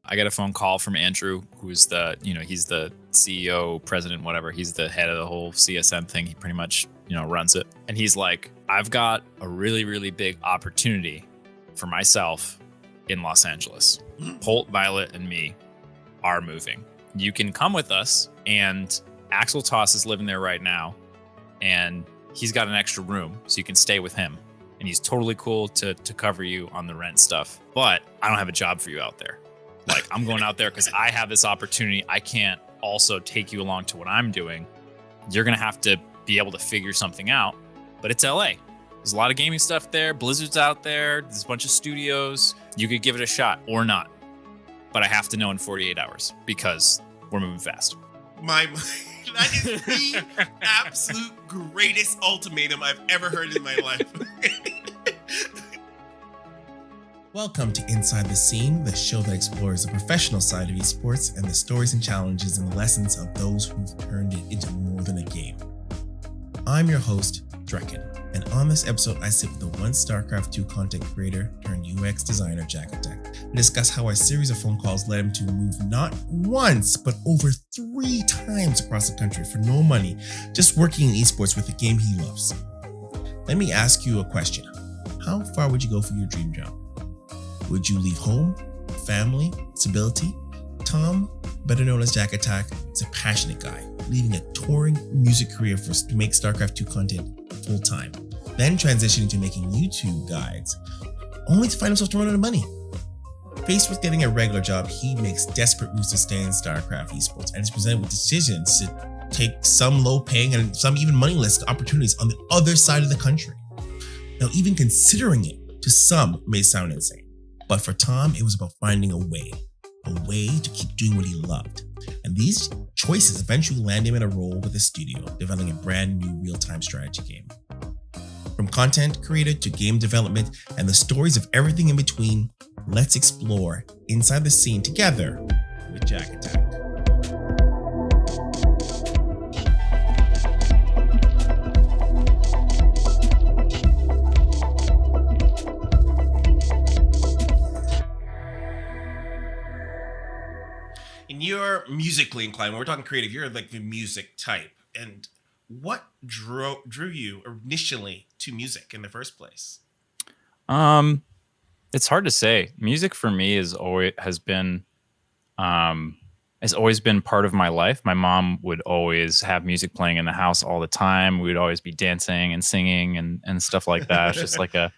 I get a phone call from Andrew, who's he's the CEO, president, whatever. He's the head of the whole CSM thing. He pretty much, runs it. And he's like, I've got a really, really big opportunity for myself in Los Angeles. Holt, Violet, and me are moving. You can come with us. And Axel Toss is living there right now. And he's got an extra room, so you can stay with him. And he's totally cool to cover you on the rent stuff. But I don't have a job for you out there. Like, I'm going out there because I have this opportunity. I can't also take you along to what I'm doing. You're going to have to be able to figure something out. But it's LA. There's a lot of gaming stuff there. Blizzard's out there. There's a bunch of studios. You could give it a shot or not. But I have to know in 48 hours because we're moving fast. That is the absolute greatest ultimatum I've ever heard in my life. Welcome to Inside the Scene, the show that explores the professional side of esports and the stories and challenges and the lessons of those who've turned it into more than a game. I'm your host, Drekken, and on this episode, I sit with the once StarCraft 2 content creator turned UX designer JaKaTak to discuss how a series of phone calls led him to move not once, but over 3 times across the country for no money, just working in esports with the game he loves. Let me ask you a question. How far would you go for your dream job? Would you leave home, family, stability? Tom, better known as JaKaTak, is a passionate guy, leaving a touring music career to make StarCraft 2 content full-time, then transitioning to making YouTube guides, only to find himself to run out of money. Faced with getting a regular job, he makes desperate moves to stay in StarCraft esports and is presented with decisions to take some low-paying and some even moneyless opportunities on the other side of the country. Now, even considering it to some may sound insane. But for Tom, it was about finding a way to keep doing what he loved. And these choices eventually land him in a role with a studio, developing a brand new real-time strategy game. From content creator to game development and the stories of everything in between, let's explore Inside the Scene together with JaKaTak. And you're musically inclined. When we're talking creative, you're like the music type. And what drew you initially to music in the first place? It's hard to say. Music for me has always been part of my life. My mom would always have music playing in the house all the time. We would always be dancing and singing and stuff like that. It's just it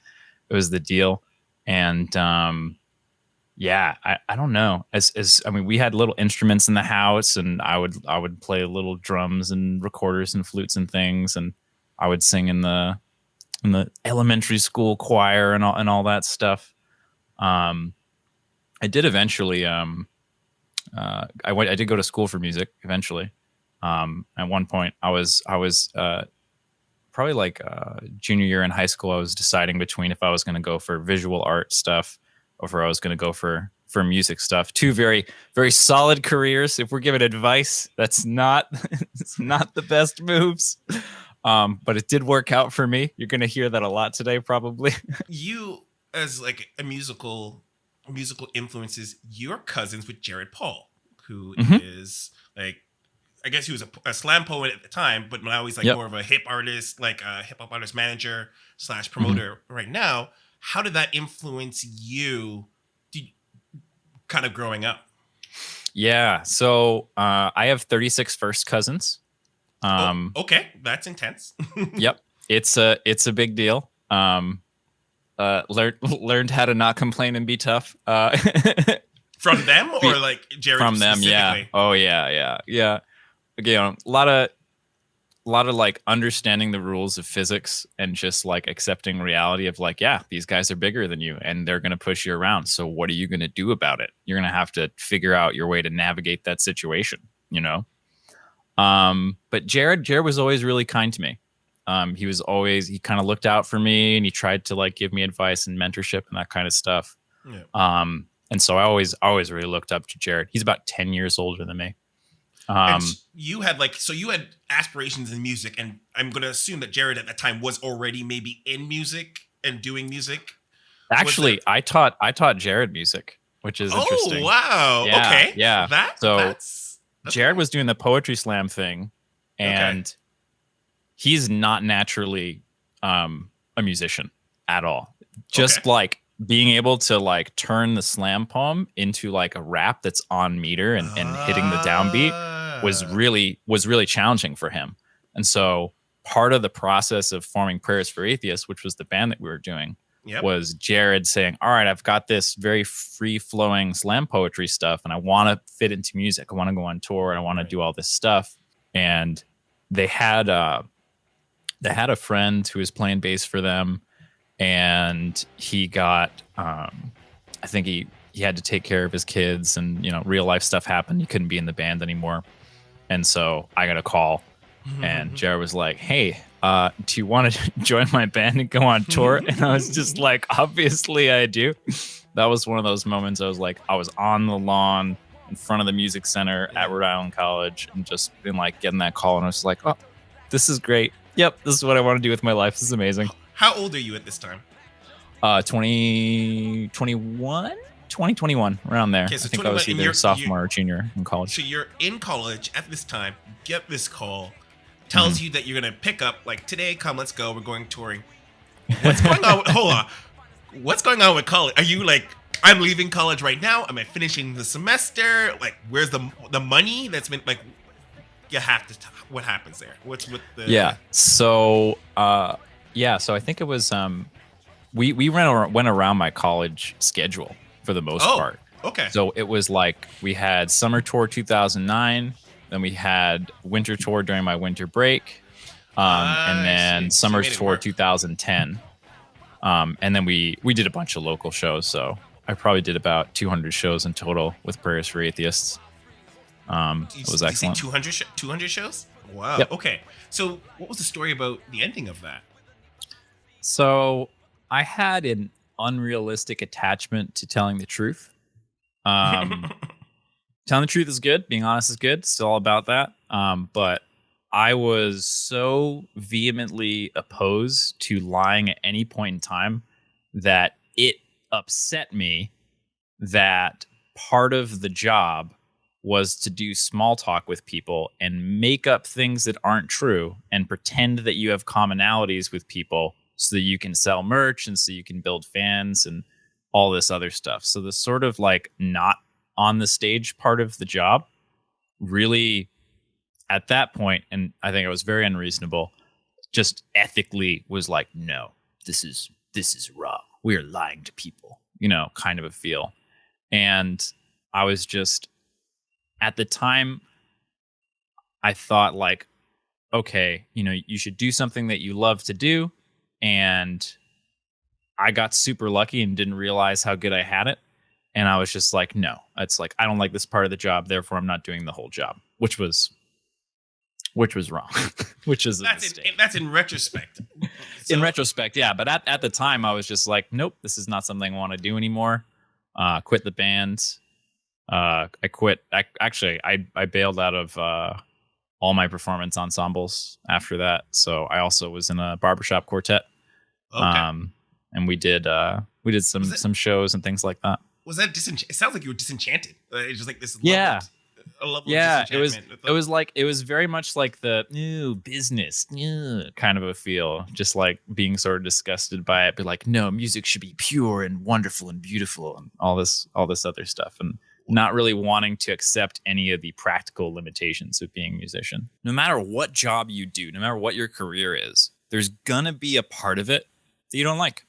was the deal. And yeah, I don't know. We had little instruments in the house, and I would play little drums and recorders and flutes and things, and I would sing in the elementary school choir and all that stuff. I did eventually. I did go to school for music eventually. At one point, I was probably like junior year in high school. I was deciding between if I was going to go for visual art stuff or if I was going to go for music stuff. 2 very, very solid careers. If we're giving advice, that's not it's not the best moves. But it did work out for me. You're going to hear that a lot today, probably. You, as like a musical influences, you're cousins with Jared Paul, who is like, I guess he was a slam poet at the time, but now he's like more of a hip artist, like a hip hop artist manager / promoter right now. How did that influence you kind of growing up? Yeah. So I have 36 first cousins. Okay. That's intense. Yep. It's a big deal. Learned how to not complain and be tough. From them or like Jared from them? Yeah. Oh yeah. Again, a lot of like understanding the rules of physics and just like accepting reality of like, yeah, these guys are bigger than you and they're going to push you around. So what are you going to do about it? You're going to have to figure out your way to navigate that situation, But Jared was always really kind to me. He kind of looked out for me and he tried to like give me advice and mentorship and that kind of stuff. Yeah. And so I always really looked up to Jared. He's about 10 years older than me. And you had aspirations in music, and I'm going to assume that Jared at that time was already maybe in music and doing music. Actually, I taught Jared music. which is interesting. Oh, wow. Yeah, Okay. yeah. That's Jared was doing the poetry slam thing, and he's not naturally a musician at all. Just like being able to like turn the slam poem into like a rap that's on meter and hitting the downbeat was really challenging for him. And so part of the process of forming Prayers for Atheists, which was the band that we were doing, was Jared saying, all right, I've got this very free-flowing slam poetry stuff, and I want to fit into music. I want to go on tour, and I want to do all this stuff. And they had a friend who was playing bass for them, and he got, I think he had to take care of his kids, and real life stuff happened. He couldn't be in the band anymore, and so I got a call, and Jared was like, "Hey, do you want to join my band and go on tour?" And I was just like, "Obviously, I do." That was one of those moments. I was like, I was on the lawn in front of the music center at Rhode Island College, and just been like getting that call, and I was like, "Oh, this is great. Yep, this is what I want to do with my life. This is amazing." How old are you at this time? 2021, around there. Okay, so I think I was either sophomore or junior in college. So you're in college at this time, get this call, tells you that you're going to pick up, like, today, come, let's go, we're going touring. What's going on? Hold on. What's going on with college? Are you like, I'm leaving college right now? Am I finishing the semester? Like, where's the money that's been, like, you have to, what happens there? What's with the... Yeah, so I think it was, we went around my college schedule for the most part. Okay. So it was like we had summer tour 2009, then we had winter tour during my winter break, and then summer tour 2010. And then we did a bunch of local shows. So I probably did about 200 shows in total with Prayers for Atheists. It was excellent. 200 shows? Wow. Yep. Okay. So what was the story about the ending of that? So I had an unrealistic attachment to telling the truth. Telling the truth is good. Being honest is good. Still all about that. But I was so vehemently opposed to lying at any point in time that it upset me that part of the job was to do small talk with people and make up things that aren't true and pretend that you have commonalities with people so that you can sell merch and so you can build fans and all this other stuff. So the sort of like not on the stage part of the job really at that point, and I think it was very unreasonable, just ethically was like, no, this is wrong. We are lying to people, kind of a feel. And I was just, at the time, I thought like, okay, you should do something that you love to do. And I got super lucky and didn't realize how good I had it. And I was just like, no, it's like, I don't like this part of the job. Therefore, I'm not doing the whole job, which was wrong, which is a mistake. That's in retrospect. In retrospect, yeah. But at the time, I was just like, nope, this is not something I want to do anymore. Quit the band. I quit. I bailed out of all my performance ensembles after that. So I also was in a barbershop quartet. Okay. And we did some shows and things like that. Was that it sounds like you were disenchanted. It's just like this. Yeah. It was very much like the new business kind of a feel, just like being sort of disgusted by it, but like, no, music should be pure and wonderful and beautiful and all this other stuff, and not really wanting to accept any of the practical limitations of being a musician. No matter what job you do, no matter what your career is, there's gonna be a part of it that you don't like.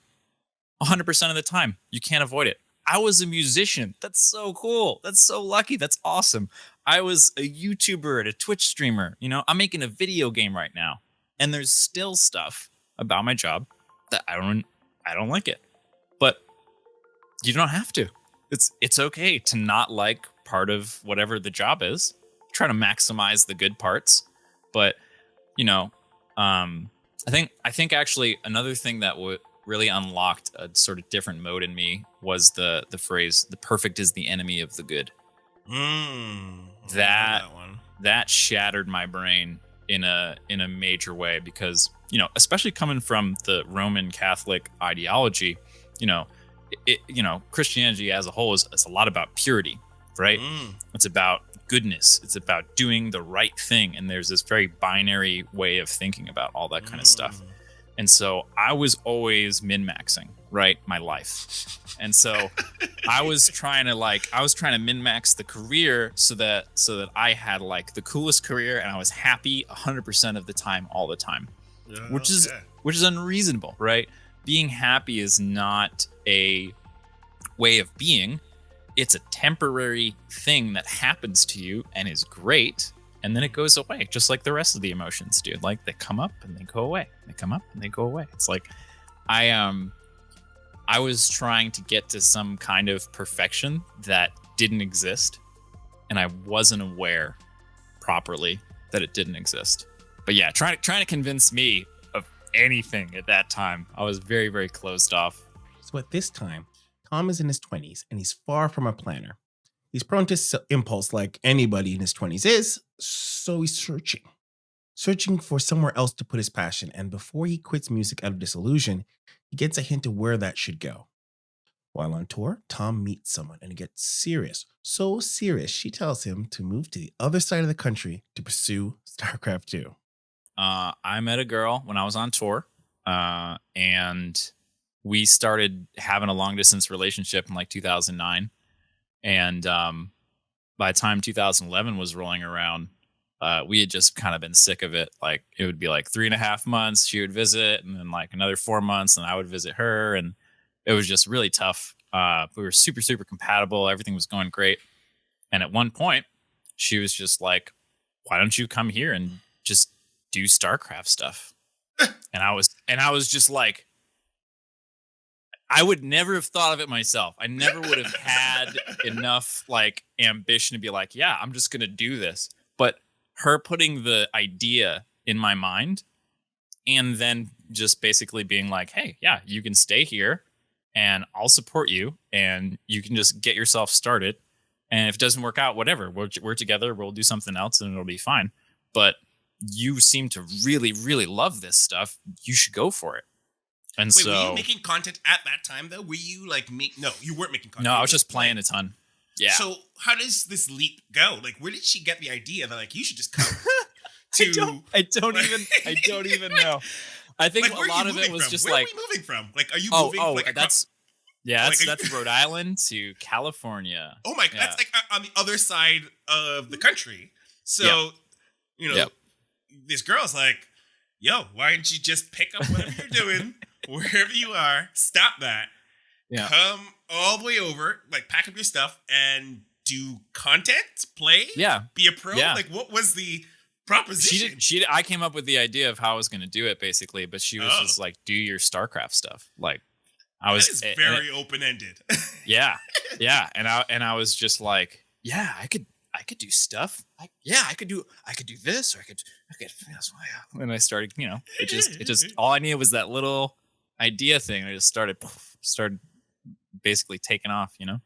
100% of the time, you can't avoid it. I was a musician. That's so cool. That's so lucky. That's awesome. I was a YouTuber and a Twitch streamer. I'm making a video game right now. And there's still stuff about my job that I don't like it. But you don't have to. It's okay to not like part of whatever the job is. Try to maximize the good parts. But, I think actually another thing that really unlocked a sort of different mode in me was the phrase, the perfect is the enemy of the good. That shattered my brain in a major way, because, especially coming from the Roman Catholic ideology, Christianity as a whole is a lot about purity, right? It's about goodness. It's about doing the right thing. And there's this very binary way of thinking about all that kind of stuff. And so I was always min-maxing, right, my life. And so I was trying to min-max the career so that I had like the coolest career and I was happy 100% of the time, all the time, which is unreasonable, right? Being happy is not a way of being. It's a temporary thing that happens to you and is great. And then it goes away, just like the rest of the emotions do. Like they come up and they go away. They come up and they go away. It's like I was trying to get to some kind of perfection that didn't exist, and I wasn't aware properly that it didn't exist. But yeah, trying to convince me of anything at that time, I was very, very closed off. So at this time, Tom is in his 20s and he's far from a planner. He's prone to impulse like anybody in his 20s is, so he's searching for somewhere else to put his passion. And before he quits music out of disillusion, he gets a hint of where that should go. While on tour, Tom meets someone and it gets serious. So serious, she tells him to move to the other side of the country to pursue StarCraft 2. I met a girl when I was on tour, and we started having a long distance relationship in like 2009. And by the time 2011 was rolling around, we had just kind of been sick of it. Like it would be like 3.5 months she would visit, and then like another 4 months, and I would visit her, and it was just really tough. We were super, super compatible. Everything was going great. And at one point, she was just like, "Why don't you come here and just do StarCraft stuff?" and I was just like, I would never have thought of it myself. I never would have had enough like ambition to be like, yeah, I'm just going to do this. But her putting the idea in my mind and then just basically being like, hey, yeah, you can stay here and I'll support you and you can just get yourself started. And if it doesn't work out, whatever, we're together, we'll do something else and it'll be fine. But you seem to really, really love this stuff. You should go for it. And Wait, so, were you making content at that time though? Were you like no, you weren't making content. No, I was just playing a ton. Yeah. So how does this leap go? Like, where did she get the idea that like you should just come to? I don't even know. I think like, a lot of it was from? just where like, are we moving from? Like, are you moving? Like, that's that's Rhode Island to California. Oh my god, that's like on the other side of the country. So, this girl's like, yo, why don't you just pick up whatever you're doing, wherever you are, stop that, come all the way over, like pack up your stuff and do content, play, be a pro? Like, what was the proposition? I came up with the idea of how I was going to do it, basically, but she was just like, do your StarCraft stuff. Like, that is very open-ended. Yeah. And I was just like, yeah, I could do stuff. I could do this, or I could. And I started, it just all I needed was that little idea thing. I just started basically taking off, And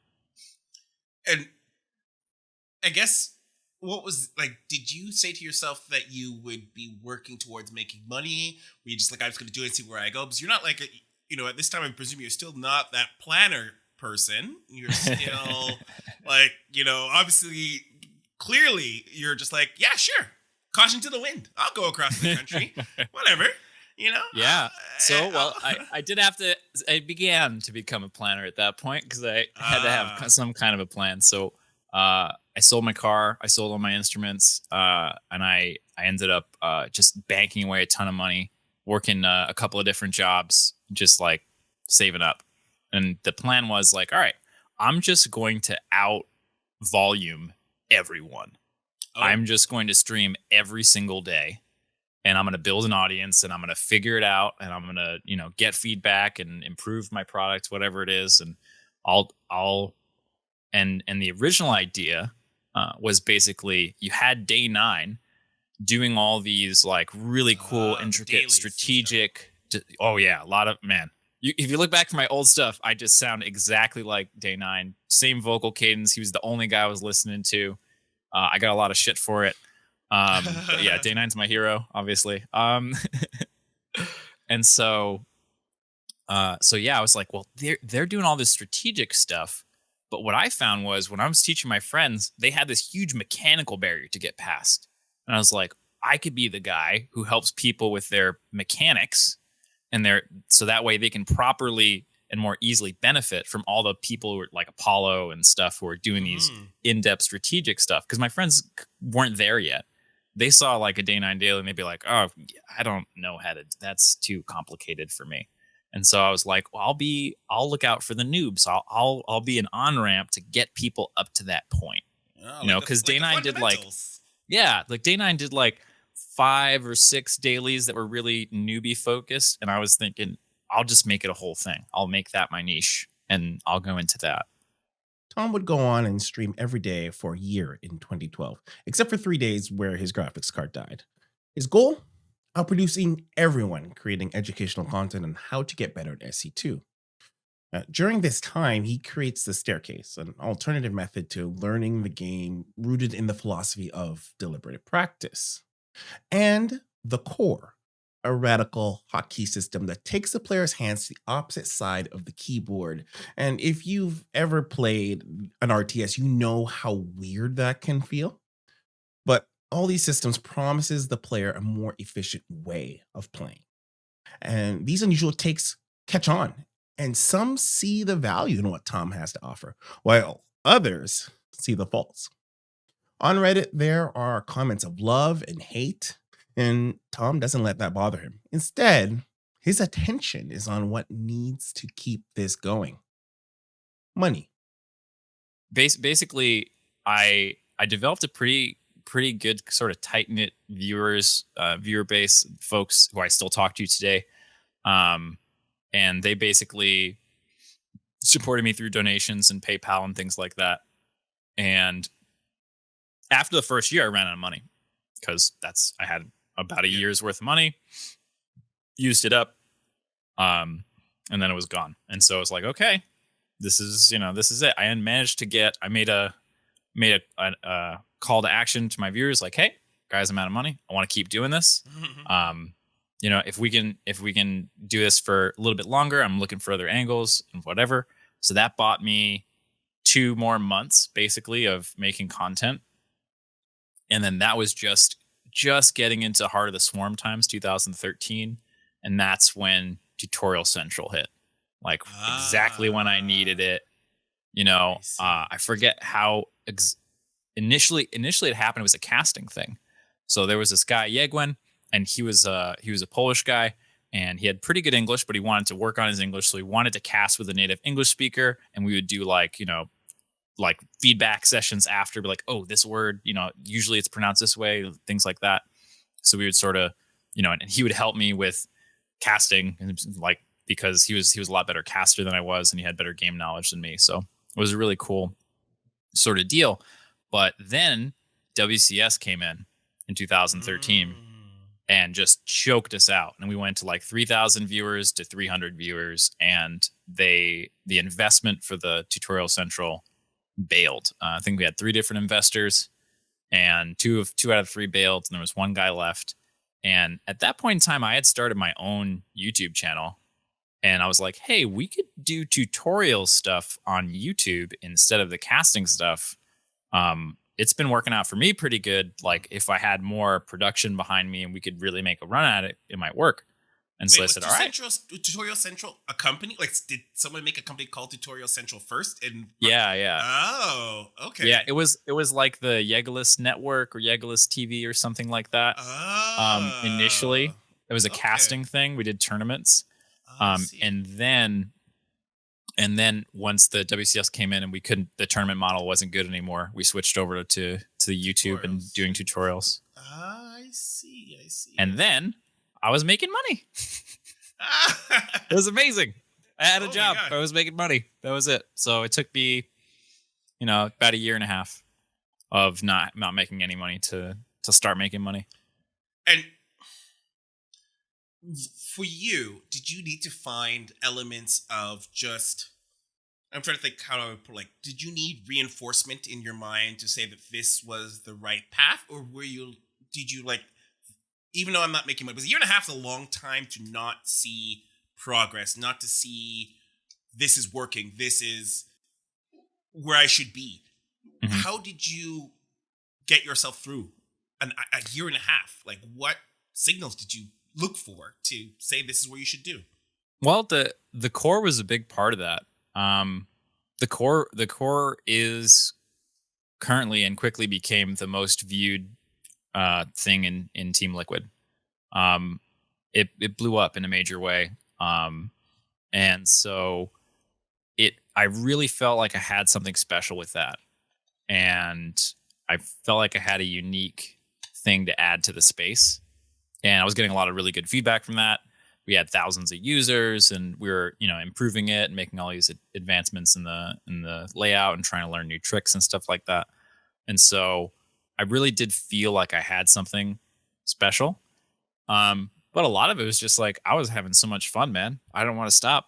I guess what was like, did you say to yourself that you would be working towards making money? Were you just like, I'm just going to do it and see where I go? Because you're not like, at this time, I presume you're still not that planner person. You're still like, obviously, clearly you're just like, yeah, sure. Caution to the wind. I'll go across the country. Whatever. Yeah. I began to become a planner at that point because I had to have some kind of a plan. So I sold my car, I sold all my instruments, and I ended up just banking away a ton of money, working a couple of different jobs, just like saving up. And the plan was like, all right, I'm just going to out volume everyone. I'm just going to stream every single day, and I'm going to build an audience, and I'm going to figure it out, and I'm going to, get feedback and improve my product, whatever it is. And and the original idea was basically you had Day 9 doing all these like really cool, intricate, strategic. A lot of if you look back for my old stuff, I just sound exactly like Day 9. Same vocal cadence. He was the only guy I was listening to. I got a lot of shit for it. But yeah, Day 9's my hero, obviously. And so So yeah, I was like, well, they're doing all this strategic stuff, but what I found was when I was teaching my friends, they had this huge mechanical barrier to get past, and I was like, I could be the guy who helps people with their mechanics, and their so that way they can properly and more easily benefit from all the people who are like Apollo and stuff who are doing these Mhm. in-depth strategic stuff. Because my friends weren't there yet. They saw like a day nine daily and they'd be like, oh, I don't know how to, that's too complicated for me. And so I was like, well, I'll look out for the noobs. I'll be an on ramp to get people up to that point. Oh, You know, because like day the nine did like, fundamentals. yeah, like day nine did like 5 or 6 dailies that were really newbie focused. And I was thinking, I'll just make it a whole thing. I'll make that my niche and I'll go into that. Tom would go on and stream every day for a year in 2012, except for 3 days where his graphics card died. His goal? Outproducing everyone creating educational content on how to get better at SC2. During this time, he creates the staircase, an alternative method to learning the game rooted in the philosophy of deliberate practice. And the core, a radical hotkey system that takes the player's hands to the opposite side of the keyboard. And if you've ever played an RTS, you know how weird that can feel. But all these systems promises the player a more efficient way of playing. And these unusual takes catch on. And some see the value in what Tom has to offer, while others see the faults. On Reddit, there are comments of love and hate, and Tom doesn't let that bother him. Instead, his attention is on what needs to keep this going: money. Basically, I developed a pretty good sort of tight knit viewer base, folks who I still talk to today, um, and they basically supported me through donations and PayPal and things like that. And after the first year, I ran out of money because I had about a Yeah. year's worth of money, used it up, and then it was gone. And so I was like, okay, this is it. I managed to get. I made a call to action to my viewers, like, hey, guys, I'm out of money. I want to keep doing this. If we can do this for a little bit longer, I'm looking for other angles and whatever. So that bought me 2 more months basically of making content. And then that was just getting into Heart of the Swarm times 2013. And that's when Tutorial Central hit. Like exactly when I needed it. I see. I forget how initially it happened. It was a casting thing. So there was this guy, Yegwin, and he was a Polish guy, and he had pretty good English, but he wanted to work on his English. So he wanted to cast with a native English speaker, and we would do like feedback sessions after, be like, oh, this word, usually it's pronounced this way, things like that. So we would sort of, and he would help me with casting, and like, because he was a lot better caster than I was, and he had better game knowledge than me. So it was a really cool sort of deal. But then WCS came in 2013 and just choked us out. And we went to like 3,000 viewers to 300 viewers. And the investment for the Tutorial Central bailed. I think we had 3 different investors, and two out of 3 bailed. And there was 1 guy left. And at that point in time, I had started my own YouTube channel. And I was like, hey, we could do tutorial stuff on YouTube instead of the casting stuff. It's been working out for me pretty good. Like if I had more production behind me and we could really make a run at it, it might work. And so I said, all right. Tutorial Central, a company? Like, did someone make a company called Tutorial Central first? Yeah. Oh, okay. Yeah, it was like the Yegalis Network or Yegalis TV or something like that. Oh. Initially, it was a Okay. casting thing. We did tournaments. I see. And then once the WCS came in and the tournament model wasn't good anymore, we switched over to the YouTube and doing tutorials. I see. And then I was making money. It was amazing. I had a job. I was making money. That was it. So it took me, about a year and a half of not making any money to start making money. And for you, did you need to find elements of just, I'm trying to think how I would put, like, did you need reinforcement in your mind to say that this was the right path? Or did you like, even though I'm not making money, because a year and a half is a long time to not see progress, not to see this is working, this is where I should be. Mm-hmm. How did you get yourself through a year and a half? Like, what signals did you look for to say this is what you should do? Well, the core was a big part of that. The core is currently and quickly became the most viewed thing in Team Liquid. It blew up in a major way. And so I really felt like I had something special with that. And I felt like I had a unique thing to add to the space. And I was getting a lot of really good feedback from that. We had thousands of users, and we were, improving it and making all these advancements in the layout and trying to learn new tricks and stuff like that. And so I really did feel like I had something special. But a lot of it was just like, I was having so much fun, man. I don't want to stop.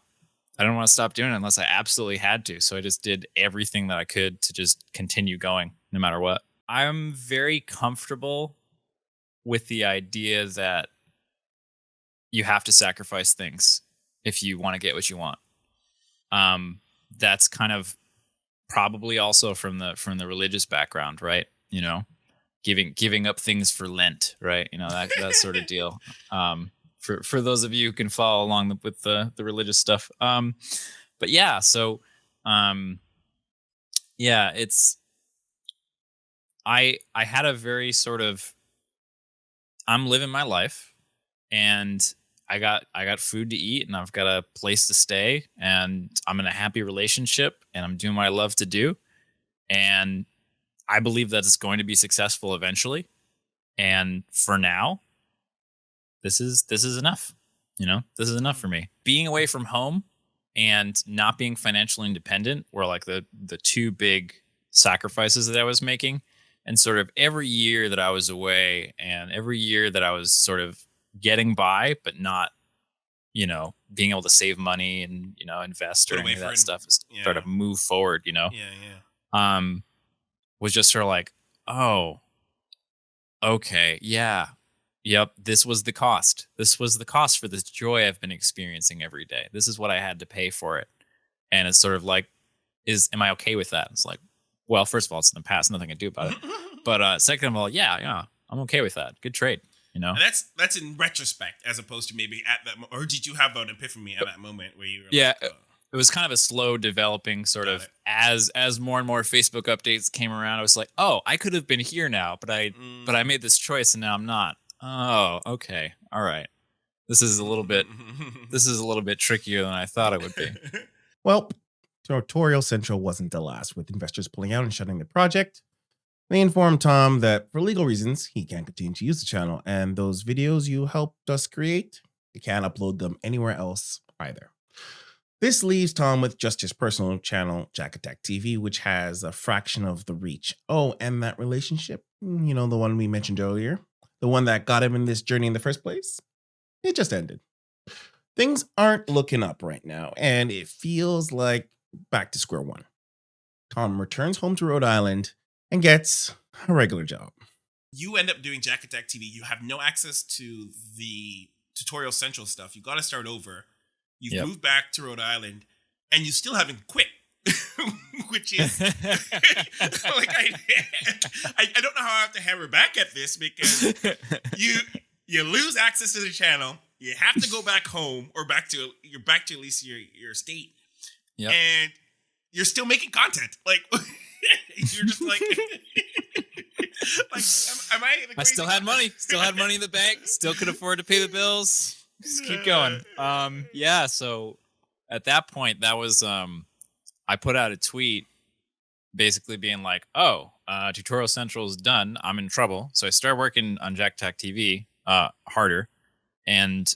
I don't want to stop doing it unless I absolutely had to. So I just did everything that I could to just continue going no matter what. I'm very comfortable with the idea that you have to sacrifice things if you want to get what you want. That's kind of probably also from the religious background, right? Giving up things for Lent, right? That sort of deal. For those of you who can follow along with the religious stuff. But yeah, so it's I had a very sort of, I'm living my life, and I got food to eat, and I've got a place to stay, and I'm in a happy relationship, and I'm doing what I love to do, and I believe that it's going to be successful eventually. And for now, this is enough. This is enough for me. Being away from home and not being financially independent were like the two big sacrifices that I was making. And sort of every year that I was away, and every year that I was sort of getting by, but not, being able to save money and, invest or any of that stuff, is sort of move forward, was just sort of like, oh, okay, yeah, yep, this was the cost. This was the cost for this joy I've been experiencing every day. This is what I had to pay for it. And it's sort of like, am I okay with that? It's like, well, first of all, it's in the past, nothing I can do about it. But second of all, yeah, I'm okay with that. Good trade, And that's in retrospect, as opposed to maybe at that, or did you have an epiphany at that moment where you were like, it was kind of a slow developing sort of as more and more Facebook updates came around. I was like, oh, I could have been here now, but I made this choice and now I'm not. Oh, okay. All right. This is a little bit trickier than I thought it would be. Well, Tutorial Central wasn't the last, with investors pulling out and shutting the project. They informed Tom that for legal reasons, he can't continue to use the channel, and those videos you helped us create, he can't upload them anywhere else either. This leaves Tom with just his personal channel, JaKaTak TV, which has a fraction of the reach. Oh, and that relationship, the one we mentioned earlier, the one that got him in this journey in the first place, it just ended. Things aren't looking up right now, and it feels like back to square one. Tom returns home to Rhode Island and gets a regular job. You end up doing JaKaTak TV. You have no access to the Tutorial Central stuff. You got to start over. You've moved back to Rhode Island, and you still haven't quit, which is like I don't know how I have to hammer back at this, because you lose access to the channel. You have to go back home, or back to at least your state, and you're still making content. Like you're just like, am I? I still had money. Still had money in the bank. Still could afford to pay the bills. Just keep going. So at that point, that was I put out a tweet basically being like, oh, Tutorial Central is done. I'm in trouble. So I started working on JaKaTak TV harder. And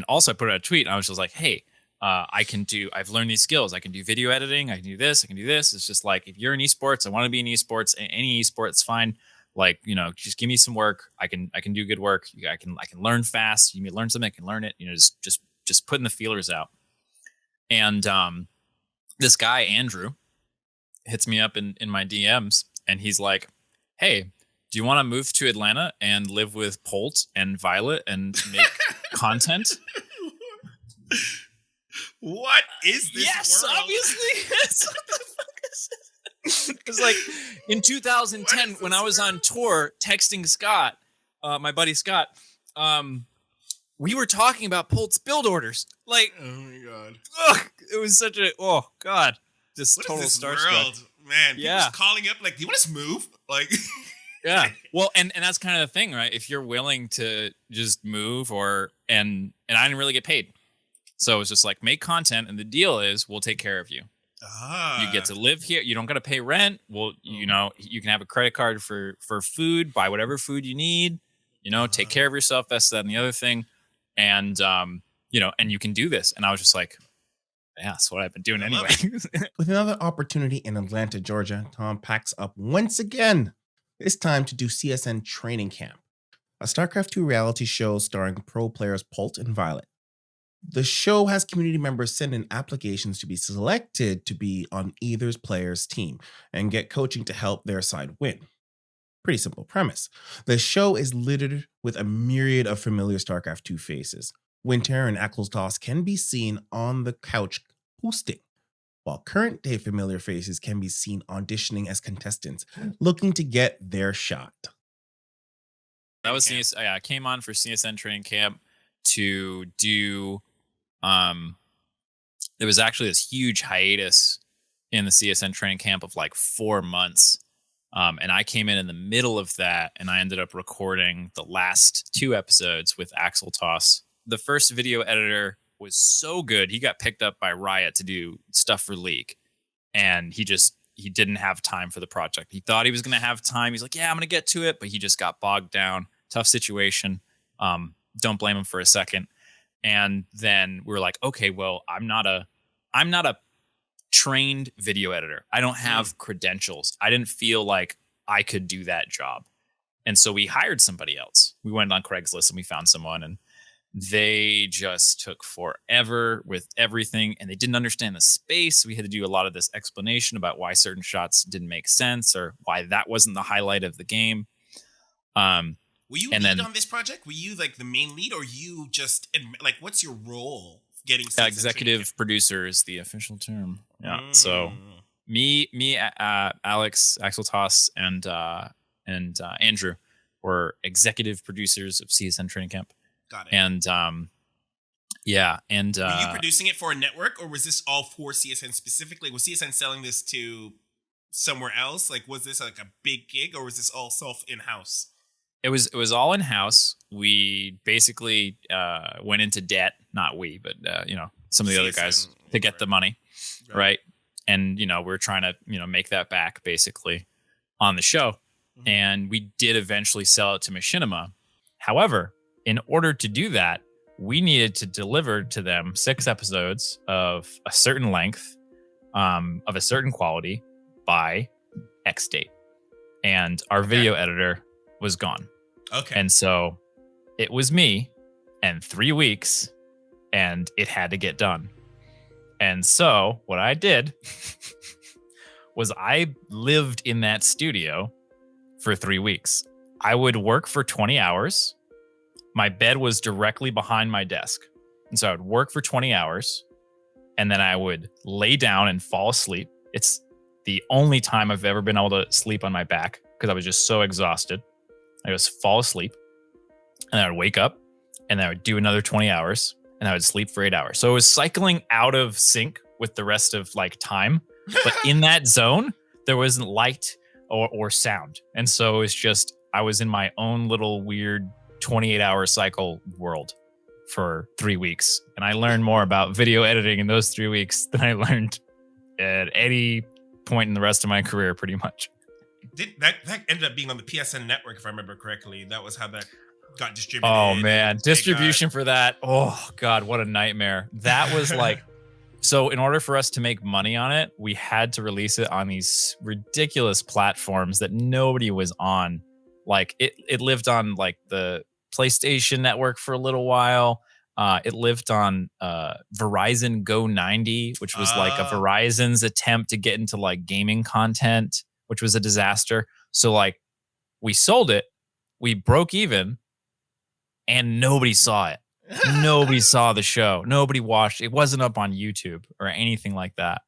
also I put out a tweet, and I was just like, hey, I've learned these skills. I can do video editing. I can do this. It's just like, if you're in esports, I want to be in esports, any esports, fine. Like, just give me some work. I can do good work. I can learn fast. You learn something, I can learn it. Just putting the feelers out. And this guy, Andrew, hits me up in my DMs, and he's like, hey, do you want to move to Atlanta and live with Polt and Violet and make content? What is this Yes, world? obviously. What the fuck is this? It was like in 2010 when I was on tour texting Scott, my buddy Scott, we were talking about Pult's build orders. Like, oh my god, it was such a god, just what total is this starstruck. world, man? Yeah. People's calling up like, "Do you want us to move?" Like, yeah. Well, and that's kind of the thing, right? If you're willing to just move, and I didn't really get paid, so it's just like make content, and the deal is we'll take care of you. You get to live here. You don't got to pay rent. Well, you know, you can have a credit card for food, buy whatever food you need, you know, take care of yourself. That's that and the other thing. And, you know, and you can do this. And I was just like, yeah, that's what I've been doing anyway. With another opportunity in Atlanta, Georgia, Tom packs up once again, this time to do CSN Training Camp, a StarCraft 2 reality show starring pro players Pult and Violet. The show has community members send in applications to be selected to be on either player's team and get coaching to help their side win. Pretty simple premise. The show is littered with a myriad of familiar StarCraft 2 faces. Winter and Axeltoss can be seen on the couch hosting, while current day familiar faces can be seen auditioning as contestants, looking to get their shot. That was I came on for CSN Training Camp to do. There was actually this huge hiatus in the CSN Training Camp of like 4 months. And I came in the middle of that, and I ended up recording the last 2 episodes with Axeltoss. The first video editor was so good. He got picked up by Riot to do stuff for League, and he didn't have time for the project. He thought he was going to have time. He's like, yeah, I'm going to get to it. But he just got bogged down. Tough situation. Don't blame him for a second. And then we were like, okay, well, I'm not a trained video editor. I don't have credentials. I didn't feel like I could do that job. And so we hired somebody else. We went on Craigslist and we found someone, and they just took forever with everything, and they didn't understand the space. We had to do a lot of this explanation about why certain shots didn't make sense or why that wasn't the highlight of the game. Were you lead on this project? Were you like the main lead, or you just like what's your role? Getting executive producer is the official term. Yeah. So me, Alex, Axeltoss, and Andrew were executive producers of CSN Training Camp. Got it. And yeah, and were you producing it for a network, or was this all for CSN specifically? Was CSN selling this to somewhere else? Like, was this like a big gig, or was this all self in-house? It was all in-house. We basically went into debt, not we, but you know, some of the other guys to get the money, right? And you know, we're trying to, you know, make that back basically on the show. Mm-hmm. And we did eventually sell it to Machinima. However, in order to do that, we needed to deliver to them 6 episodes of a certain length, of a certain quality by X date. And our video editor was gone. Okay. And so it was me and 3 weeks, and it had to get done. And so what I did was I lived in that studio for 3 weeks. I would work for 20 hours. My bed was directly behind my desk. And so I would work for 20 hours, and then I would lay down and fall asleep. It's the only time I've ever been able to sleep on my back because I was just so exhausted. I would just fall asleep, and I would wake up, and I would do another 20 hours, and I would sleep for 8 hours. So it was cycling out of sync with the rest of like time. But in that zone, there wasn't light or sound. And so it was just, I was in my own little weird 28-hour cycle world for 3 weeks. And I learned more about video editing in those 3 weeks than I learned at any point in the rest of my career, pretty much. That ended up being on the PSN network, if I remember correctly. That was how that got distributed. Oh man, distribution for that. Oh god, what a nightmare. That was like, so in order for us to make money on it, we had to release it on these ridiculous platforms that nobody was on. Like it lived on like the PlayStation network for a little while. It lived on Verizon Go 90, which was like a Verizon's attempt to get into like gaming content, which was a disaster. So like we sold it, we broke even, and nobody saw it. Nobody saw the show. Nobody watched. It wasn't up on YouTube or anything like that.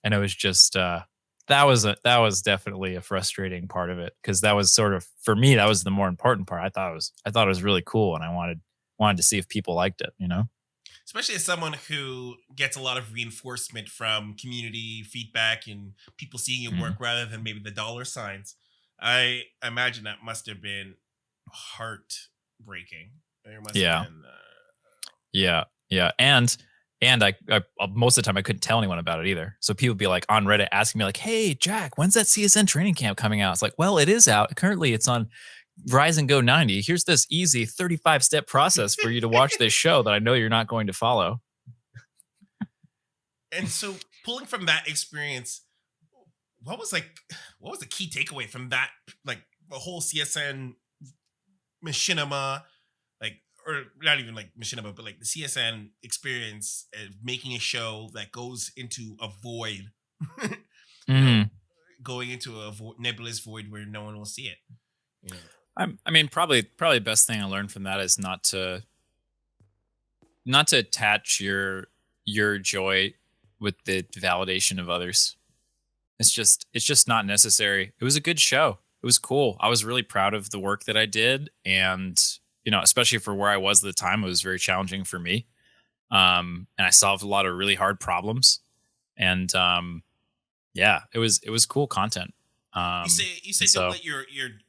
And it was just that was definitely a frustrating part of it because that was sort of for me that was the more important part. I thought it was really cool and I wanted to see if people liked it, you know? Especially as someone who gets a lot of reinforcement from community feedback and people seeing your work Mhm. rather than maybe the dollar signs. I imagine that must have been heartbreaking. There must have Yeah. been. Yeah, yeah, and I most of the time I couldn't tell anyone about it either. So people would be like on Reddit asking me like, "Hey, Jack, when's that CSN training camp coming out?" It's like, well, it is out currently. It's on Rise and Go 90. Here's this easy 35-step process for you to watch this show that I know you're not going to follow. And so, pulling from that experience, what was like, what was the key takeaway from that, like the whole CSN machinima, like, or not even like machinima, but like the CSN experience of making a show that goes into a void, you know, Mhm. going into a nebulous void where no one will see it. You know, I mean, probably the best thing I learned from that is not to attach your joy with the validation of others. It's just not necessary. It was a good show. It was cool. I was really proud of the work that I did, and you know, especially for where I was at the time, it was very challenging for me. And I solved a lot of really hard problems, and yeah, it was cool content. you And said don't so let your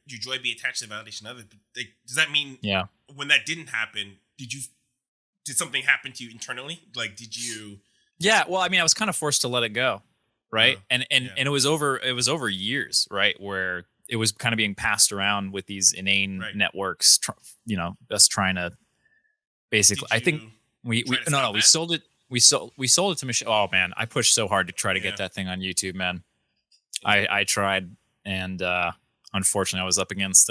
joy be attached to the validation of others. But, like, does that mean yeah, when that didn't happen, did something happen to you internally? Like, did you? yeah. Well, I mean, I was kind of forced to let it go, right? Uh, And yeah. and it was over years, right, where it was kind of being passed around with these inane Right. networks, you know, us trying to basically. Did I think you we try to no stop we that? sold it. We sold it to Michelle. Oh man, I pushed so hard to try to Yeah. get that thing on YouTube, man. Yeah. I tried, and unfortunately, I was up against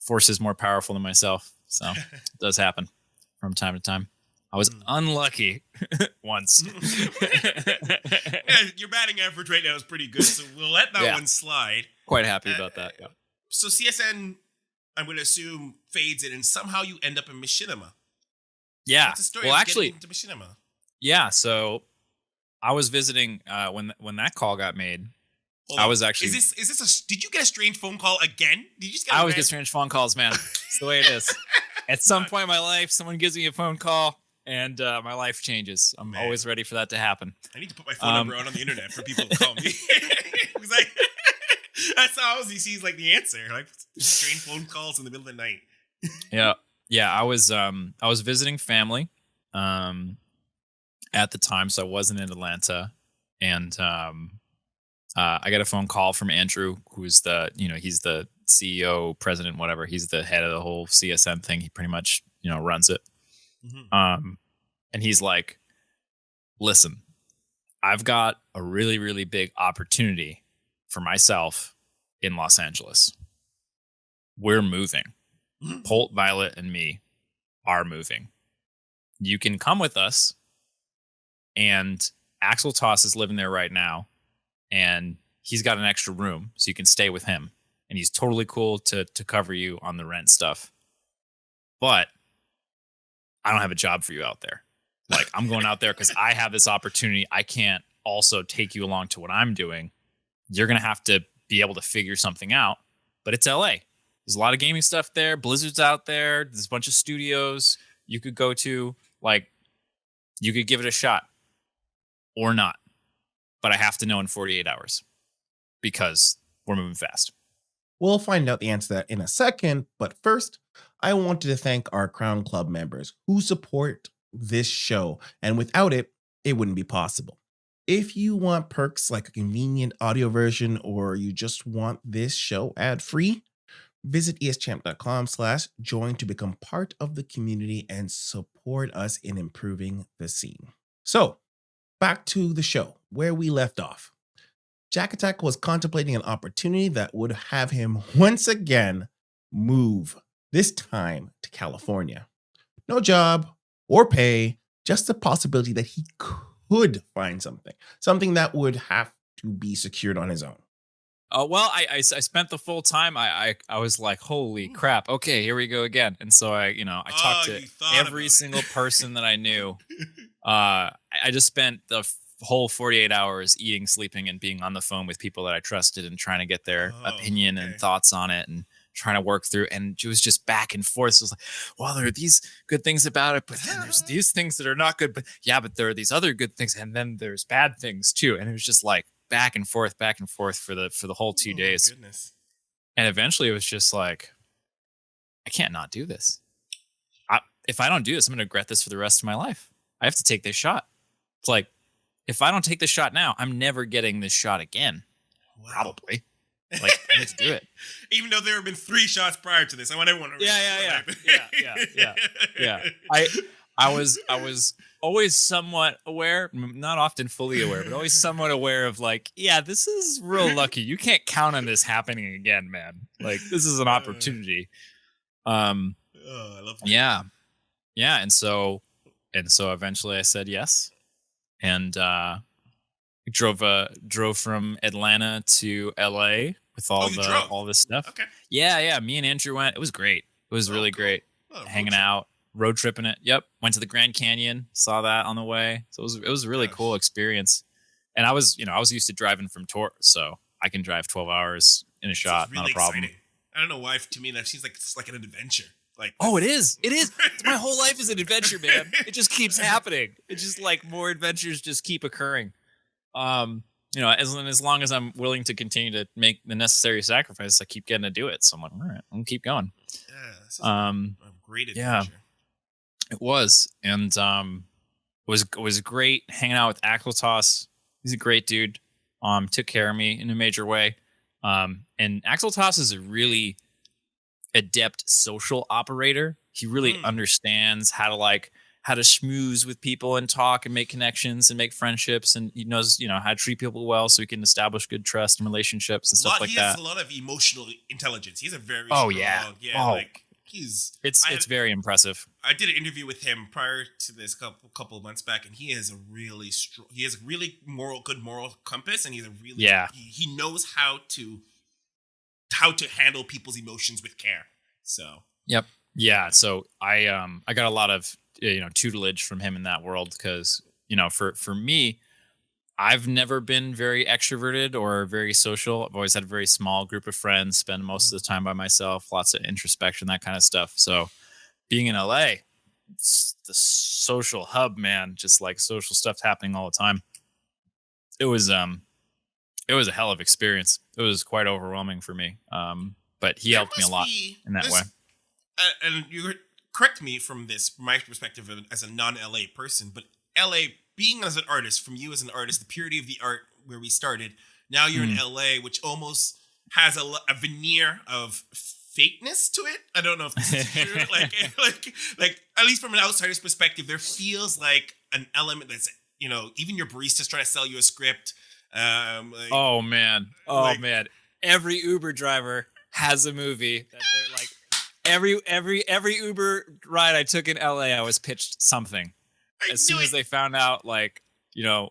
forces more powerful than myself. So it does happen from time to time. I was unlucky once. Yeah, your batting average right now is pretty good, so we'll let that Yeah. one slide. Quite happy Uh, about that. Yeah. So CSN, I'm going to assume fades in, and somehow you end up in Machinima. Yeah. What's the story Well, of actually, getting into Machinima? yeah. So I was visiting when that call got made. Hold I on. was actually Is this a? Did you get a strange phone call again? Did you just get? I a always get random- strange phone calls, man. It's the way it is. At some point in my life, someone gives me a phone call, and my life changes. I'm Man. always ready for that to happen. I need to put my phone number out on the internet for people to call me. Because like, that's how he sees like the answer, like strange phone calls in the middle of the night. Yeah, yeah. I was visiting family at the time, so I wasn't in Atlanta, and I got a phone call from Andrew, who's he's the CEO, president, whatever. He's the head of the whole CSN thing. He pretty much runs it. Mm-hmm. And he's like, "Listen, I've got a really really big opportunity for myself in Los Angeles. We're moving. Holt, Violet, and me are moving. You can come with us, and Axel Toss is living there right now, and he's got an extra room, so you can stay with him, and he's totally cool to cover you on the rent stuff. But I don't have a job for you out there. Like, I'm going out there because I have this opportunity. I can't also take you along to what I'm doing. You're gonna have to be able to figure something out. But it's LA. There's a lot of gaming stuff there. Blizzard's out there. There's a bunch of studios you could go to. Like, you could give it a shot or not. But I have to know in 48 hours because we're moving fast." We'll find out the answer to that in a second, but first, I wanted to thank our Crown Club members who support this show, and without it, it wouldn't be possible. If you want perks like a convenient audio version or you just want this show ad-free, visit eschamp.com/join to become part of the community and support us in improving the scene. So, back to the show where we left off. JaKaTak was contemplating an opportunity that would have him once again move, this time to California. No job or pay, just the possibility that he could find something that would have to be secured on his own. Oh well, I spent the full time. I was like, holy crap! Okay, here we go again. And so I talked to You thought about every it. single person that I knew. I just spent the whole 48 hours eating, sleeping, and being on the phone with people that I trusted and trying to get their opinion and thoughts on it and trying to work through. And it was just back and forth. So it was like, well, there are these good things about it, but then there's these things that are not good. But yeah, but there are these other good things, and then there's bad things too. And it was just like back and forth for the whole 2 days. Goodness. And eventually it was just like, I can't not do this. If I don't do this, I'm going to regret this for the rest of my life. I have to take this shot. It's like, if I don't take this shot now, I'm never getting this shot again. Wow. Probably. Like, I need to do it. Even though there have been 3 shots prior to this, I want everyone to Yeah. I was always somewhat aware, not often fully aware, but always somewhat aware of like, yeah, this is real lucky. You can't count on this happening again, man. Like, this is an opportunity. I love that. Yeah. And so eventually I said yes, and drove from Atlanta to LA with all this stuff. Okay. Yeah. Me and Andrew went. It was great. It was really great. Hanging out, road tripping it. Yep. Went to the Grand Canyon, saw that on the way. So it was a really cool experience. And I was used to driving from tour, so I can drive 12 hours in a shot, really not a problem. Exciting. I don't know why. To me, that seems like it's like an adventure. Like, it is. My whole life is an adventure, man. It just keeps happening. It's just like more adventures just keep occurring. As long as I'm willing to continue to make the necessary sacrifice, I keep getting to do it. So I'm like, all right, I'm gonna keep going. Yeah, this is a great adventure. Yeah, it was, and was great hanging out with Axeltoss. He's a great dude. Took care of me in a major way. And Axeltoss is a really adept social operator. He really understands how to schmooze with people and talk and make connections and make friendships, and he knows how to treat people well so he can establish good trust and relationships and stuff like that. He has a lot of emotional intelligence. He's a very strong, it's very impressive. I did an interview with him prior to this couple of months back, and he has a really good moral compass, and he's a really he knows how to handle people's emotions with care. So so I got a lot of tutelage from him in that world, because for me, I've never been very extroverted or very social. I've always had a very small group of friends, spend most of the time by myself, lots of introspection, that kind of stuff. So being in LA, it's the social hub, man, just like social stuff happening all the time. It was a hell of experience. It was quite overwhelming for me. But he helped me a lot in that way. And you correct me from my perspective as a non-LA person, but LA, being as an artist, from you as an artist, the purity of the art where we started, now you're in LA, which almost has a veneer of fakeness to it. I don't know if this is true. like at least from an outsider's perspective, there feels like an element that's, even your barista's trying to sell you a script. Man. Every Uber driver has a movie that they're like, every Uber ride I took in LA, I was pitched something. As soon as they found out, like,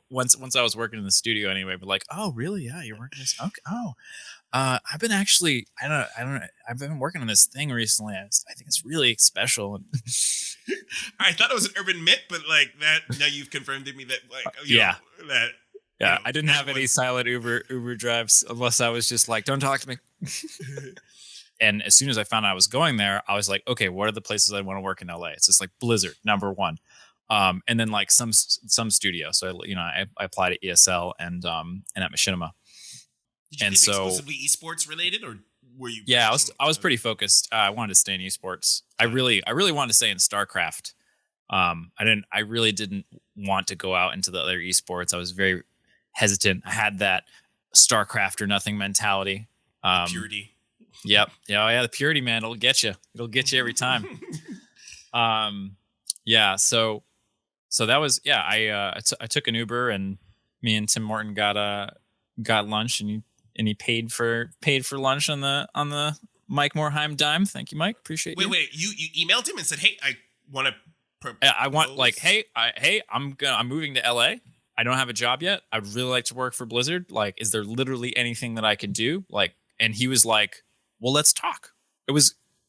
once I was working in the studio anyway, but like, oh really? Yeah, you're working this. Okay. Oh, I've been actually, I don't know. I've been working on this thing recently. I think it's really special. I thought it was an urban myth, but like that, now you've confirmed to me that, like, I didn't have any silent Uber drives, unless I was just like, don't talk to me. And as soon as I found out I was going there, I was like, okay, what are the places I want to work in LA? It's just like Blizzard, number one. And then like some studio. So I applied at ESL and at Machinima. Did you exclusively esports related, or were you? Yeah, I was pretty focused. I wanted to stay in esports. I really wanted to stay in StarCraft. I really didn't want to go out into the other esports. I was very hesitant. I had that StarCraft or nothing mentality. Purity. Yep. Yeah, the purity, man. It'll get you every time. So that was, I took an Uber, and me and Tim Morton got lunch, and he paid for lunch on the Mike Morheim dime. Thank you, Mike. Appreciate you. Wait, you emailed him and said, hey, I want to I want, like, hey, I'm moving to LA. I don't have a job yet. I'd really like to work for Blizzard. Like, is there literally anything that I can do? Like, and he was like, well, let's talk.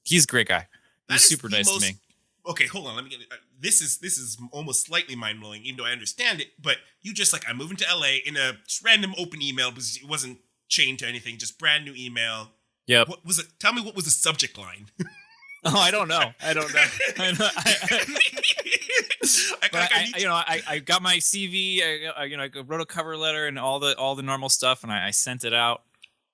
He's a great guy. He was super nice to me. Okay, hold on. Let me get it. This is almost slightly mind blowing, even though I understand it. But you just like, I'm moving to LA in a random open email because it wasn't chained to anything, just brand new email. Yep. What was it? Tell me what was the subject line. Oh, I don't know. I got my CV. I wrote a cover letter and all the normal stuff, and I sent it out.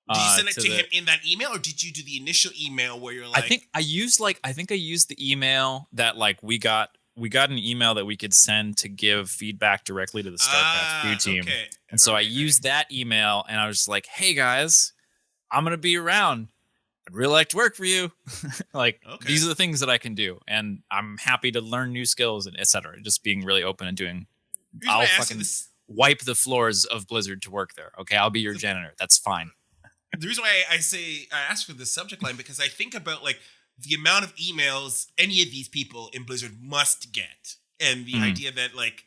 Did you send it to him in that email, or did you do the initial email where you're like? I think I used the email that like we got an email that we could send to give feedback directly to the StarCraft 2 team. Okay. And so I used that email, and I was just like, hey guys, I'm gonna be around. I'd really like to work for you. Like, these are the things that I can do, and I'm happy to learn new skills and etc. Just being really open and doing. I'll fucking wipe the floors of Blizzard to work there. Okay, I'll be your janitor. That's fine. The reason why I ask for the subject line, because I think about like the amount of emails any of these people in Blizzard must get, and the idea that like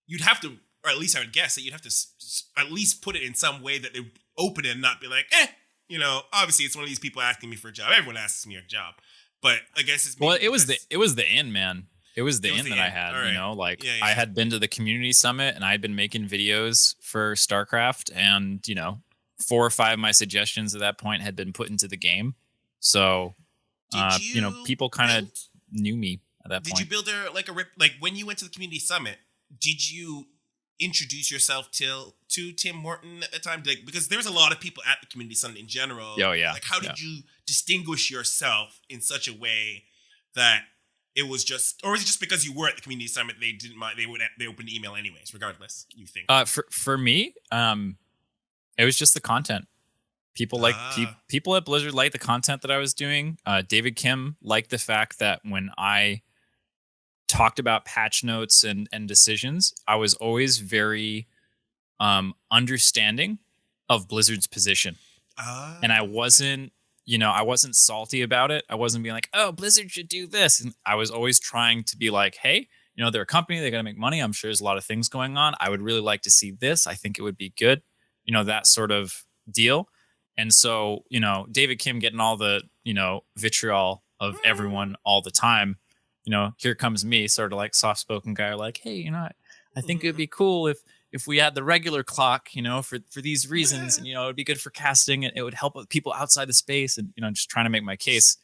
you'd have to, or at least I would guess that you'd have to at least put it in some way that they would open it and not be like, you know, obviously it's one of these people asking me for a job. Everyone asks me a job, but I guess it's it was the in, man. It was the in that I had, right. You know, like I had been to the community summit and I had been making videos for StarCraft, and you know, 4 or 5 of my suggestions at that point had been put into the game. So, you know, people kind of knew me at that point. Did you build like when you went to the community summit, did you introduce yourself to Tim Morton at the time? Like, because there's a lot of people at the community summit in general. Oh yeah. Like, how did you distinguish yourself in such a way that it was just, or was it just because you were at the community summit, they didn't mind, they opened email anyways, regardless, you think? For me, it was just the content. People people at Blizzard liked the content that I was doing. David Kim liked the fact that when I talked about patch notes and decisions, I was always very understanding of Blizzard's position. And I wasn't salty about it. I wasn't being like, oh, Blizzard should do this. And I was always trying to be like, hey, you know, they're a company, they got to make money. I'm sure there's a lot of things going on. I would really like to see this. I think it would be good. You know, that sort of deal. And so, you know, David Kim getting all the, you know, vitriol of everyone all the time. You know, here comes me, sort of like soft-spoken guy, like, hey, you know, I think it'd be cool if we had the regular clock, you know, for these reasons, and you know, it'd be good for casting, and it would help people outside the space, and you know, just trying to make my case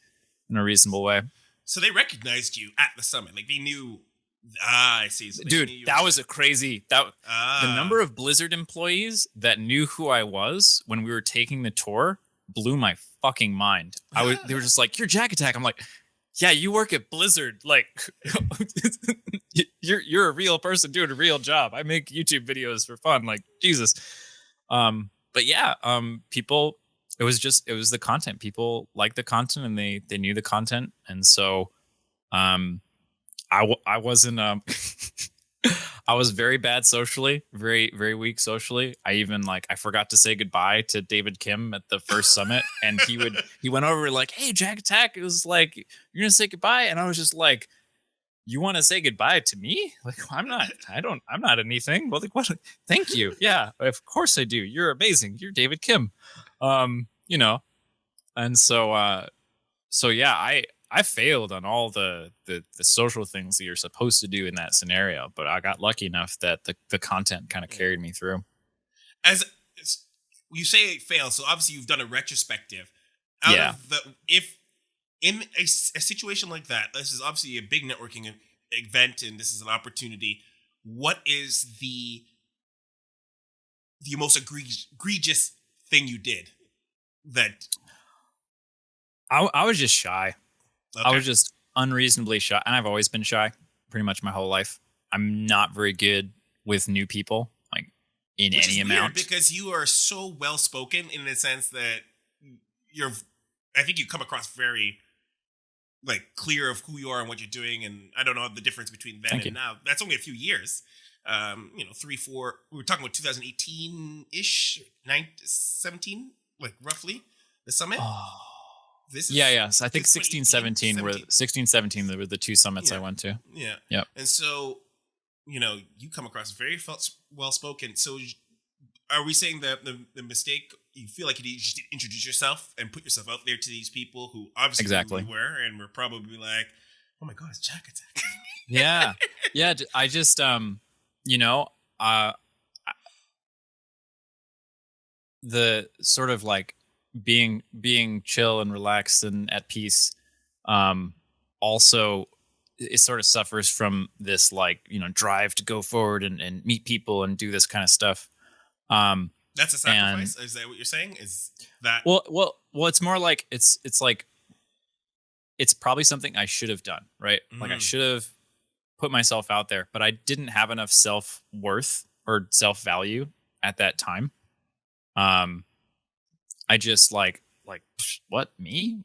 in a reasonable way. So they recognized you at the summit, like they knew. I see. So dude, that was a crazy. The number of Blizzard employees that knew who I was when we were taking the tour blew my fucking mind. They were just like, "You're JaKaTak." I'm like, yeah, you work at Blizzard. Like, you're a real person doing a real job. I make YouTube videos for fun. Like, Jesus. But yeah, people. It was the content. People liked the content, and they knew the content, and so, I wasn't. I was very bad socially, very, very weak socially. I forgot to say goodbye to David Kim at the first summit, and he went over like, "Hey, JaKaTak," it was like, "You're gonna say goodbye," and I was just like, "You want to say goodbye to me? Like, I'm not anything." Well, like, what? Thank you. Yeah, of course I do. You're amazing. You're David Kim. You know, and so yeah, I failed on all the social things that you're supposed to do in that scenario, but I got lucky enough that the content kind of carried me through. As you say, it failed, so obviously you've done a retrospective. If in a situation like that, this is obviously a big networking event, and this is an opportunity. What is the most egregious thing you did? That I was just shy. Okay. I was just unreasonably shy, and I've always been shy pretty much my whole life. I'm not very good with new people, like in any amount. Because you are so well spoken in the sense that I think you come across very like clear of who you are and what you're doing, and I don't know the difference between then and now. That's only a few years. 3, 4. We were talking about 2018-ish, 17, like roughly the summit. So I think 16, 17 were the 2 summits I went to. Yeah. Yep. And so you come across very well spoken. So are we saying that the mistake, you feel like you just introduce yourself and put yourself out there to these people who obviously Exactly. knew who you were and were probably like, oh my God, it's JaKaTak. Yeah. I just the sort of like being chill and relaxed and at peace, also it sort of suffers from this like drive to go forward and meet people and do this kind of stuff. That's a sacrifice. Is that what you're saying? Is that well it's more like it's like it's probably something I should have done, right? Like I should have put myself out there, but I didn't have enough self-worth or self-value at that time. I just like what, me?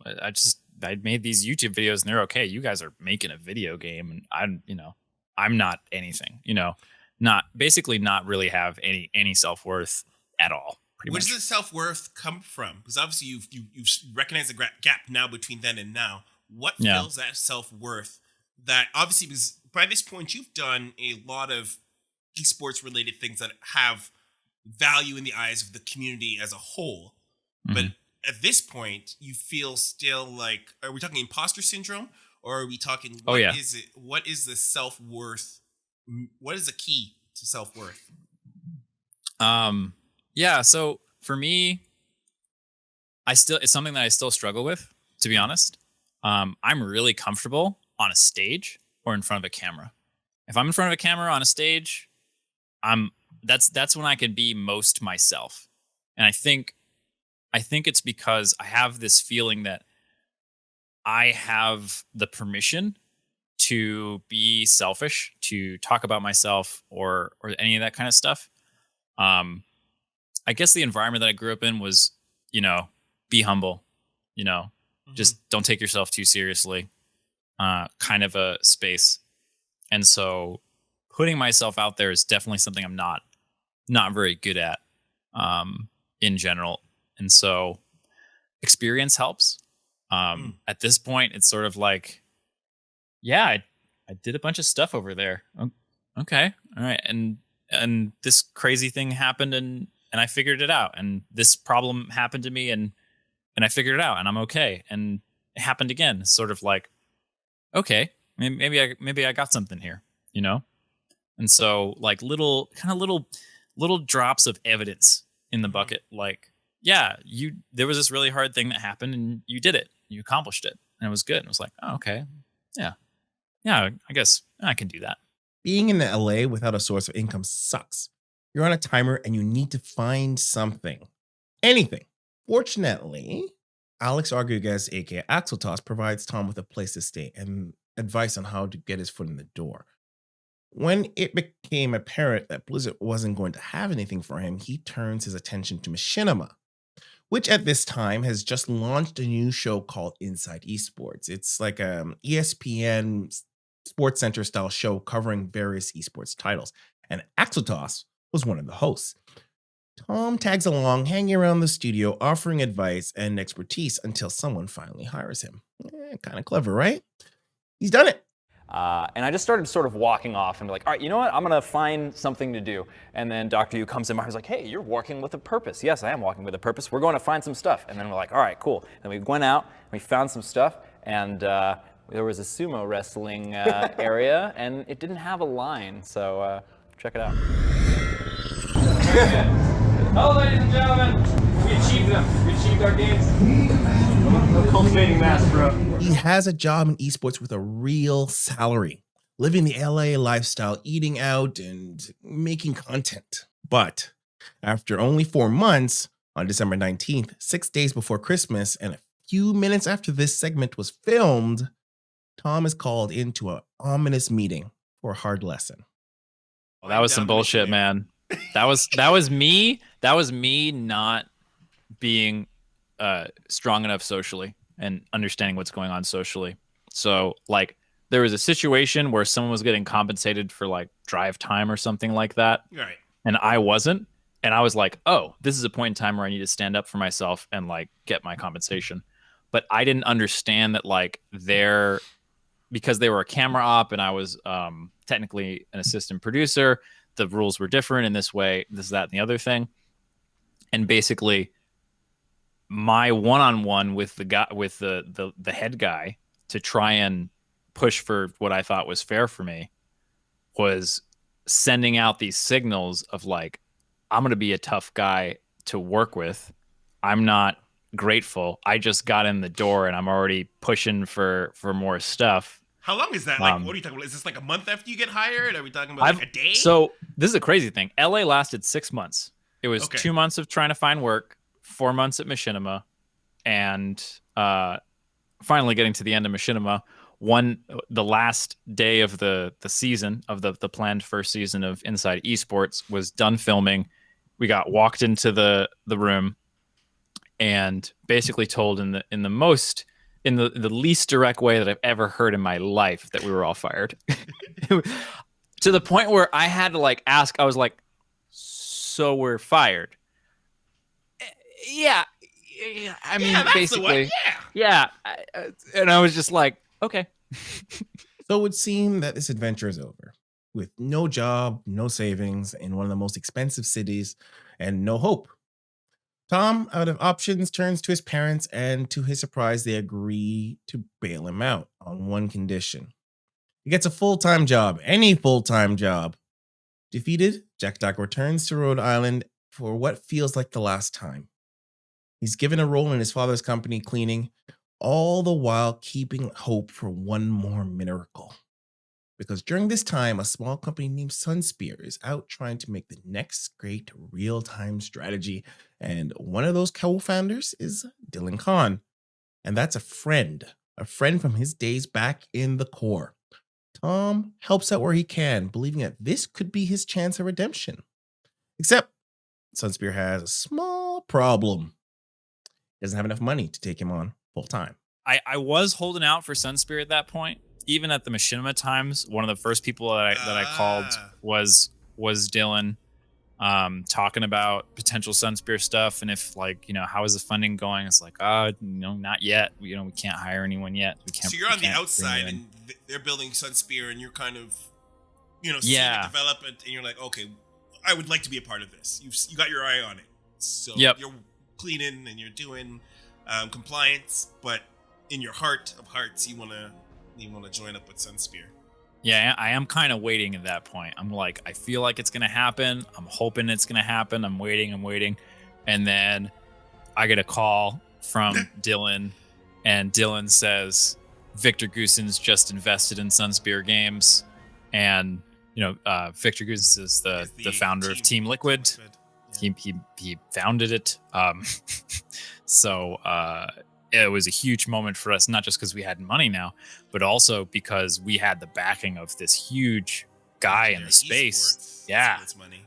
I made these YouTube videos and they're okay. You guys are making a video game and I'm not anything, not really have any self-worth at all. Where does the self-worth come from? Because obviously you've recognized the gap now between then and now. What fills that self-worth? That obviously, because by this point you've done a lot of esports related things that have value in the eyes of the community as a whole. But at this point, you feel still like, are we talking imposter syndrome, or are we talking? Is it? What is the self-worth? What is the key to self-worth? Yeah. So for me, it's something that I still struggle with, to be honest. I'm really comfortable on a stage or in front of a camera. If I'm in front of a camera on a stage, that's when I can be most myself. And I think it's because I have this feeling that I have the permission to be selfish, to talk about myself or any of that kind of stuff. I guess the environment that I grew up in was, be humble, just don't take yourself too seriously, kind of a space. And so putting myself out there is definitely something I'm not very good at, in general. And so experience helps. At this point, it's sort of like, I did a bunch of stuff over there. Okay. All right. And this crazy thing happened and I figured it out. And this problem happened to me and I figured it out and I'm okay. And it happened again. It's sort of like, okay, maybe I got something here, And so like little drops of evidence in the bucket. Like, there was this really hard thing that happened and you did it. You accomplished it and it was good. And it was like, oh, okay. Yeah, I guess I can do that. Being in LA without a source of income sucks. You're on a timer and you need to find something. Anything. Fortunately, Alex Arguguez, aka Axeltoss, provides Tom with a place to stay and advice on how to get his foot in the door. When it became apparent that Blizzard wasn't going to have anything for him, he turns his attention to Machinima, which at this time has just launched a new show called Inside Esports. It's like a ESPN Sports Center style show covering various esports titles, and Axeltoss was one of the hosts. Tom tags along, hanging around the studio, offering advice and expertise until someone finally hires him. Kind of clever, right? He's done it. And I just started sort of walking off and be like, all right, you know what? I'm going to find something to do. And then Dr. Yu comes in. I was like, hey, you're walking with a purpose. Yes, I am walking with a purpose. We're going to find some stuff. And then we're like, all right, cool. And we went out, and we found some stuff, and there was a sumo wrestling area, and it didn't have a line. So check it out. Hello, ladies and gentlemen. We achieved them. We achieved our games. Cultivating mass, bro. He has a job in esports with a real salary, living the LA lifestyle, eating out and making content. But after only 4 months, on December 19th, 6 days before Christmas, and a few minutes after this segment was filmed, Tom is called into an ominous meeting for a hard lesson. Well, that was some bullshit, man. That was me. That was me not being strong enough socially and understanding what's going on socially. So like there was a situation where someone was getting compensated for like drive time or something like that. Right. And I wasn't. And I was like, oh, this is a point in time where I need to stand up for myself and like get my compensation. But I didn't understand that like their because they were a camera op and I was technically an assistant producer, the rules were different in this way, this, that, and the other thing. And basically, my one-on-one with the guy, with the head guy, to try and push for what I thought was fair for me, was sending out these signals of like, I'm going to be a tough guy to work with. I'm not grateful. I just got in the door and I'm already pushing for more stuff. How long is that? Like, what are you talking about? Is this like a month after you get hired? Are we talking about like a day? So this is a crazy thing. LA lasted 6 months. It was Okay. 2 months of trying to find work, 4 months at Machinima, and finally getting to the end of Machinima. The last day of the season of the planned first season of Inside Esports was done filming. We got walked into the room and basically told in the least direct way that I've ever heard in my life that we were all fired. To the point where I had to like ask, I was like, so we're fired? Yeah. I mean, that's basically, the one. Yeah. And I was just like, okay. So it would seem that this adventure is over. With no job, no savings, in one of the most expensive cities, and no hope. Tom, out of options, turns to his parents, and to his surprise, they agree to bail him out on one condition. He gets a full-time job, any full-time job. Defeated, JaKaTak returns to Rhode Island for what feels like the last time. He's given a role in his father's company cleaning, all the while keeping hope for one more miracle. Because during this time, a small company named Sunspear is out trying to make the next great real-time strategy, and one of those co-founders is Dylan Khan. And that's a friend from his days back in the core. Tom helps out where he can, believing that this could be his chance of redemption. Except Sunspear has a small problem. He doesn't have enough money to take him on full time. I was holding out for Sunspear at that point. Even at the Machinima times, one of the first people that I called was Dylan, talking about potential Sunspear stuff, and if like, you know, how is the funding going? It's like, not yet. We can't hire anyone yet. We can't. So you're on the outside, and they're building Sunspear, and you're kind of, seeing it develop, and you're like, okay, I would like to be a part of this. You got your eye on it, so you're cleaning and you're doing compliance, but in your heart of hearts, you want to join up with Sunspear. Yeah, I am kind of waiting at that point. I'm like, I feel like it's gonna happen. I'm hoping it's gonna happen. I'm waiting, and then I get a call from Dylan, and Dylan says Victor Goossens just invested in Sunspear Games, and Victor Goossens is the founder of Team Liquid. Yeah. He founded it. So it was a huge moment for us, not just because we had money now, but also because we had the backing of this huge guy in the space. Yeah. That's money.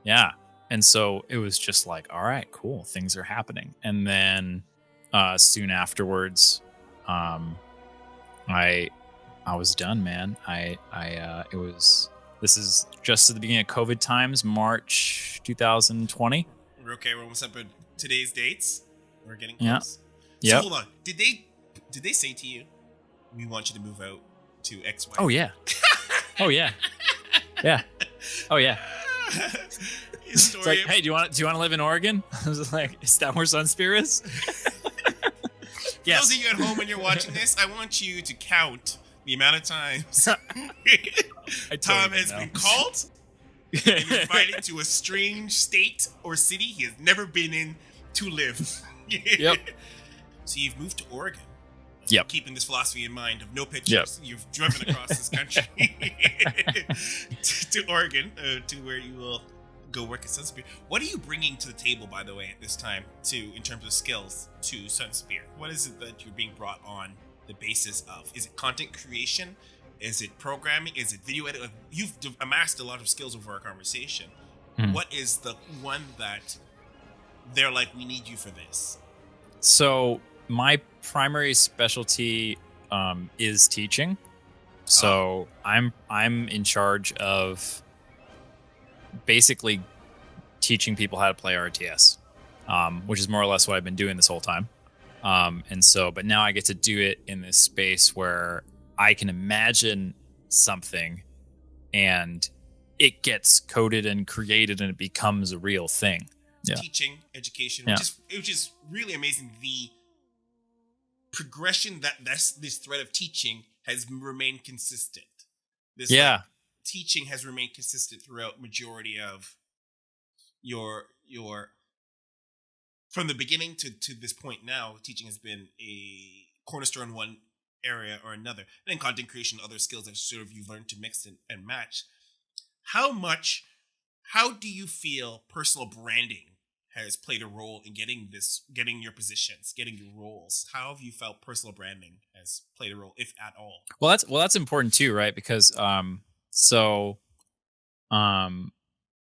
Yeah. And so it was just like, all right, cool. Things are happening. And then soon afterwards, I was done, man. This is just at the beginning of COVID times, March 2020. Okay, we're almost up at today's dates. We're getting close. Yeah. So hold on. Did they say to you, we want you to move out to XY? Oh yeah. Oh yeah. Yeah. Oh yeah. It's like, hey, do you want to live in Oregon? I was like, is that where Sunspear is? Yes. For those of you at home when you're watching this, I want you to count the amount of times Tom has been called and invited to a strange state or city he has never been in to live. Yep. So you've moved to Oregon. Yep. Keeping this philosophy in mind of no pictures. Yep. You've driven across this country to Oregon, to where you will go work at Sunspear. What are you bringing to the table, by the way, at this time, in terms of skills to Sunspear? What is it that you're being brought on the basis of? Is it content creation? Is it programming? Is it video editing? You've amassed a lot of skills over our conversation. What is the one that they're like, we need you for this? So my primary specialty is teaching. So I'm in charge of basically teaching people how to play RTS, which is more or less what I've been doing this whole time. But now I get to do it in this space where I can imagine something and it gets coded and created and it becomes a real thing. Yeah. Teaching, education, Yeah. which is really amazing. The progression that this thread of teaching has remained consistent. This teaching has remained consistent throughout majority of your from the beginning to this point now. Teaching has been a cornerstone in one area or another. And then content creation, other skills that sort of you've learned to mix and match. How do you feel personal branding has played a role in getting your positions, getting your roles? How have you felt personal branding has played a role, if at all? Well, that's important too, right? Because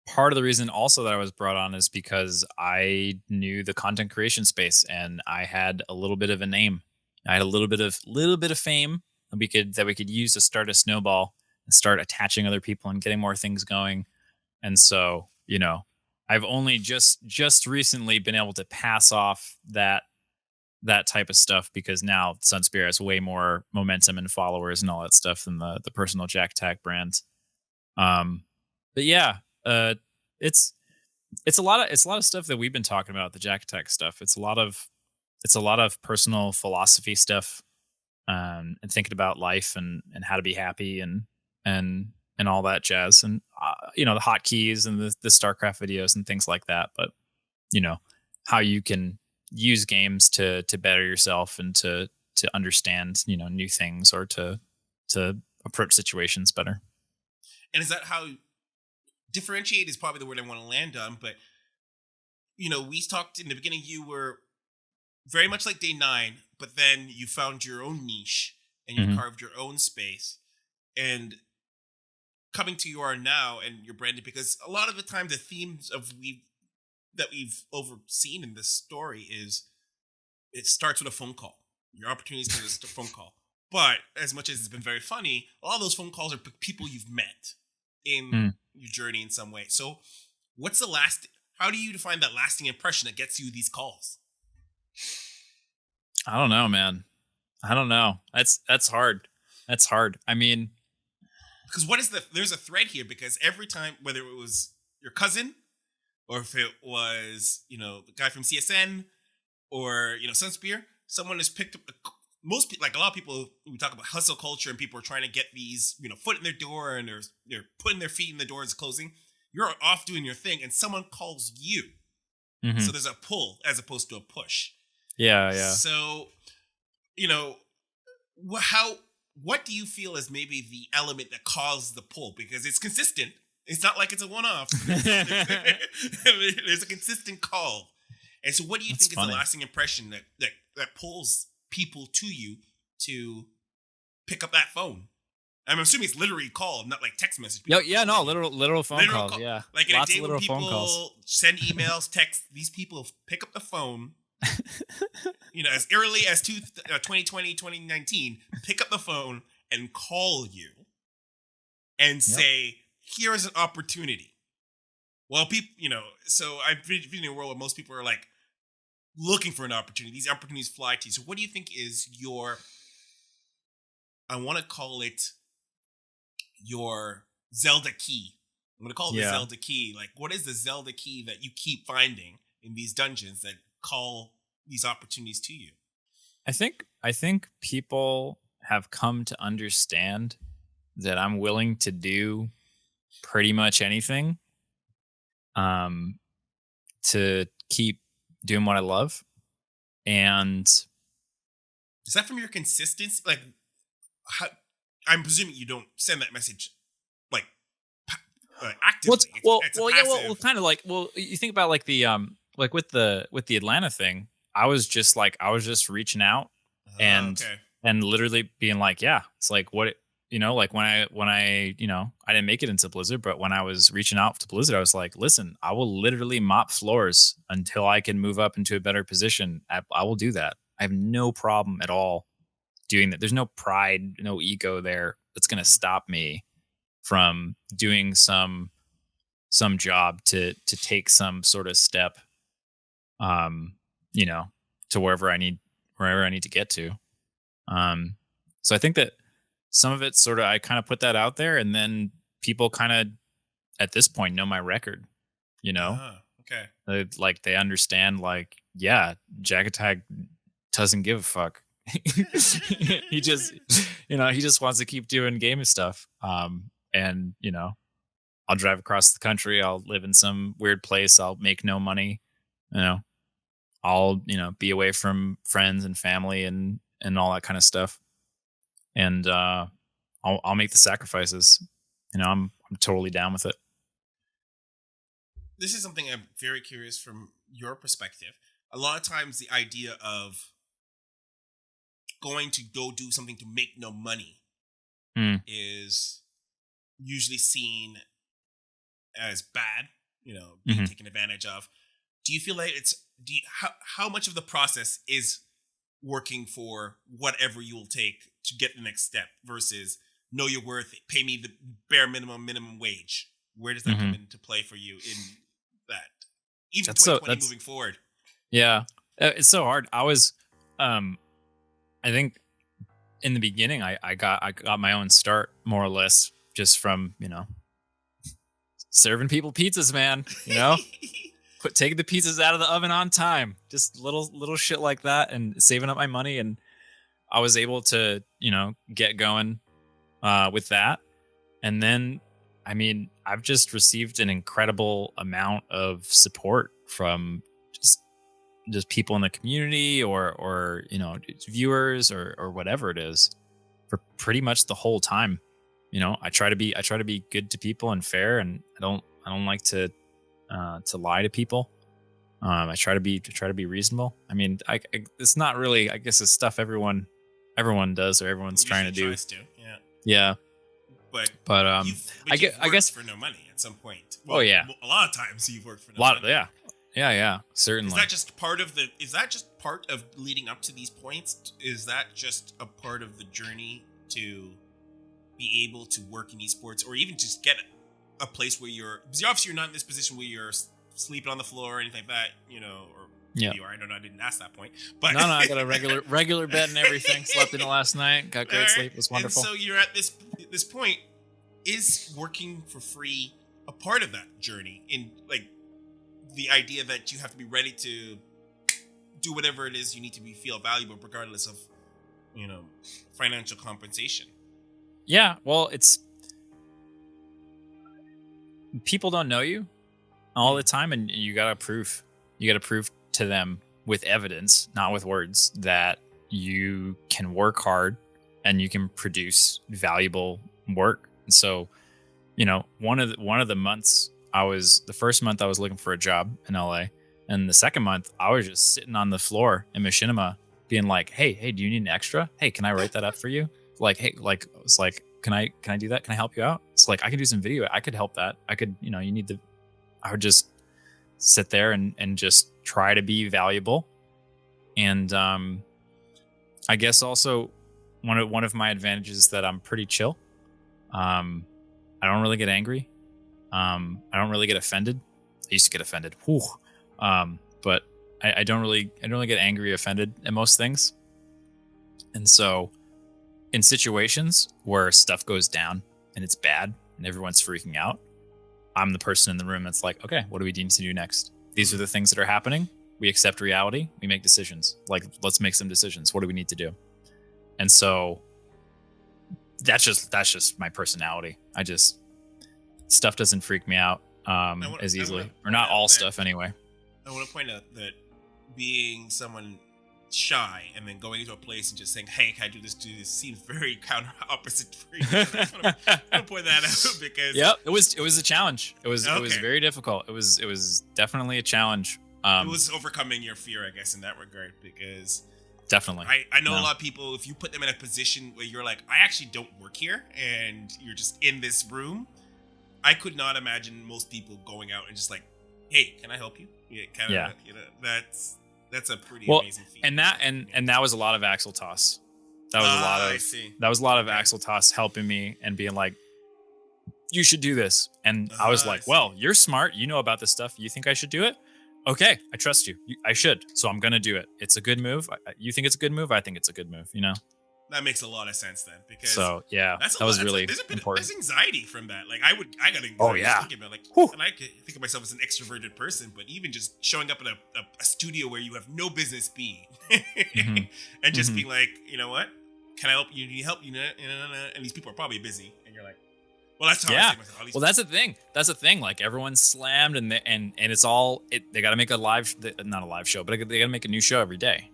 part of the reason also that I was brought on is because I knew the content creation space and I had a little bit of a name. I had a little bit of fame that we could use to start a snowball and start attaching other people and getting more things going. And so, I've only just recently been able to pass off that type of stuff because now Sunspear has way more momentum and followers and all that stuff than the personal JaKaTak brand. But yeah, it's a lot of stuff that we've been talking about, the JaKaTak stuff. It's a lot of personal philosophy stuff, and thinking about life and how to be happy and all that jazz, and the hotkeys and the StarCraft videos and things like that. But how you can use games to better yourself and to understand new things or to approach situations better. And is that how differentiate is probably the word I want to land on? But we talked in the beginning. You were very much like Day 9, but then you found your own niche and you carved your own space. And coming to you are now and you're branded, because a lot of the time the themes that we've overseen in this story is it starts with a phone call. Your opportunities to a phone call. But as much as it's been very funny, a lot of those phone calls are people you've met in your journey in some way. So how do you define that lasting impression that gets you these calls? I don't know, man. I don't know. That's hard. That's hard. I mean, because there's a thread here, because every time, whether it was your cousin or if it was, the guy from CSN or, Sunspear, someone has picked up most people, like a lot of people, we talk about hustle culture and people are trying to get these, foot in their door and they're putting their feet in the door as closing. You're off doing your thing and someone calls you. Mm-hmm. So there's a pull as opposed to a push. Yeah. So, what do you feel is maybe the element that caused the pull? Because it's consistent. It's not like it's a one-off. There's a consistent call. And so what do you think is the lasting impression that pulls people to you to pick up that phone? I'm assuming it's literally call, not like text message. No, literal phone calls. Yeah. Like in a day when people send emails, text, these people pick up the phone. As early as 2020, 2019, pick up the phone and call you and say, here is an opportunity. Well, people, so I've been in a world where most people are like looking for an opportunity. These opportunities fly to you. So what do you think is I want to call it your Zelda key. I'm going to call it the Zelda key. Like, what is the Zelda key that you keep finding in these dungeons that call these opportunities to you? I think people have come to understand that I'm willing to do pretty much anything to keep doing what I love. And is that from your consistency? Like, I'm presuming you don't send that message like actively. Kind of like, you think about like the like with the Atlanta thing, I was just reaching out and literally being like, yeah, it's like what like when I I didn't make it into Blizzard, but when I was reaching out to Blizzard, I was like, listen, I will literally mop floors until I can move up into a better position. I will do that. I have no problem at all doing that. There's no pride, no ego there that's going to stop me from doing some job to take some sort of step, to wherever I need to get to. So I think that some of it sort of, I kind of put that out there, and then people kind of at this point know my record, you know. Okay. Like they understand, like, yeah, JaKaTak doesn't give a fuck. He just, he just wants to keep doing game stuff. And I'll drive across the country, I'll live in some weird place, I'll make no money, I'll be away from friends and family and all that kind of stuff, and I'll make the sacrifices. I'm totally down with it. This is something I'm very curious from your perspective. A lot of times the idea of going to go do something to make no money is usually seen as bad, being taken advantage of. Do you feel like how much of the process is working for whatever you will take to get the next step versus know your worth, pay me the bare minimum wage? Where does that come into play for you in that? Even 2020 moving forward. Yeah. It's so hard. I was, I think in the beginning, I got my own start more or less just from, serving people pizzas, man, taking the pizzas out of the oven on time, just little shit like that, and saving up my money. And I was able to, get going with that. And then, I mean, I've just received an incredible amount of support from just people in the community or viewers or whatever it is for pretty much the whole time. I try to be good to people and fair, and I don't like to lie to people. I try to be reasonable. I mean, it's not really, I guess it's stuff everyone does, or everyone's trying to do. Yeah. But I guess for no money at some point. Well, yeah. A lot of times you've worked for no money. Yeah, certainly. Is that just part of leading up to these points? Is that just a part of the journey to be able to work in esports, or even just get a place where obviously you're not in this position where you're sleeping on the floor or anything like that, or you are. I don't know. I didn't ask that point, but no, I got a regular bed and everything. Slept in it last night. Got great sleep. It was wonderful. And so you're at this point. Is working for free a part of that journey? In like the idea that you have to be ready to do whatever it is you need to feel valuable, regardless of financial compensation. Yeah, well, it's people don't know you all the time, and you gotta prove to them with evidence, not with words, that you can work hard and you can produce valuable work. And so, one of the months the first month I was looking for a job in LA, and the second month I was just sitting on the floor in Machinima being like, hey, do you need an extra? Hey, can I write that up for you? Like, hey, like, it's like, can I do that? Can I help you out? It's like, I can do some video. I could help that. I could, I would just sit there and just try to be valuable. And I guess also one of my advantages is that I'm pretty chill. I don't really get angry. I don't really get offended. I used to get offended. But I don't really get angry or offended at most things. And so in situations where stuff goes down and it's bad and everyone's freaking out, I'm the person in the room that's like, okay, what do we need to do next? These are the things that are happening. We accept reality. We make decisions. Like, let's make some decisions. What do we need to do? And so that's just my personality. Stuff doesn't freak me out as easily, or not all stuff anyway. I want to point out that being someone shy and then going into a place and just saying, hey, can I do this seems very counter opposite for you. I want to point that out because it was a challenge. It was very difficult. It was definitely a challenge. It was overcoming your fear, I guess, in that regard, because definitely I know a lot of people, if you put them in a position where you're like, I actually don't work here, and you're just in this room, I could not imagine most people going out and just like, hey, can I help you? That's a pretty amazing feat. And that was a lot of axle toss. That was a lot of axle toss helping me and being like, you should do this. And I was like, well, you're smart. You know about this stuff. You think I should do it? Okay, I trust you. I should. So I'm going to do it. It's a good move. You think it's a good move? I think it's a good move, That makes a lot of sense then, because So yeah, that's that was really there's a bit important. there's anxiety from that. Like I got anxiety yeah. thinking about, like, Whew. and I could think of myself as an extroverted person, but even just showing up in a studio where you have no business be, Mhm. and just Mhm. being like, you know what, can I help you? Need help? And these people are probably busy, and you're like, well, that's how I Yeah. say myself. At least Well, that's the thing. That's the thing. Like everyone's slammed, and it's all they got to make a live, not a live show, but they got to make a new show every day.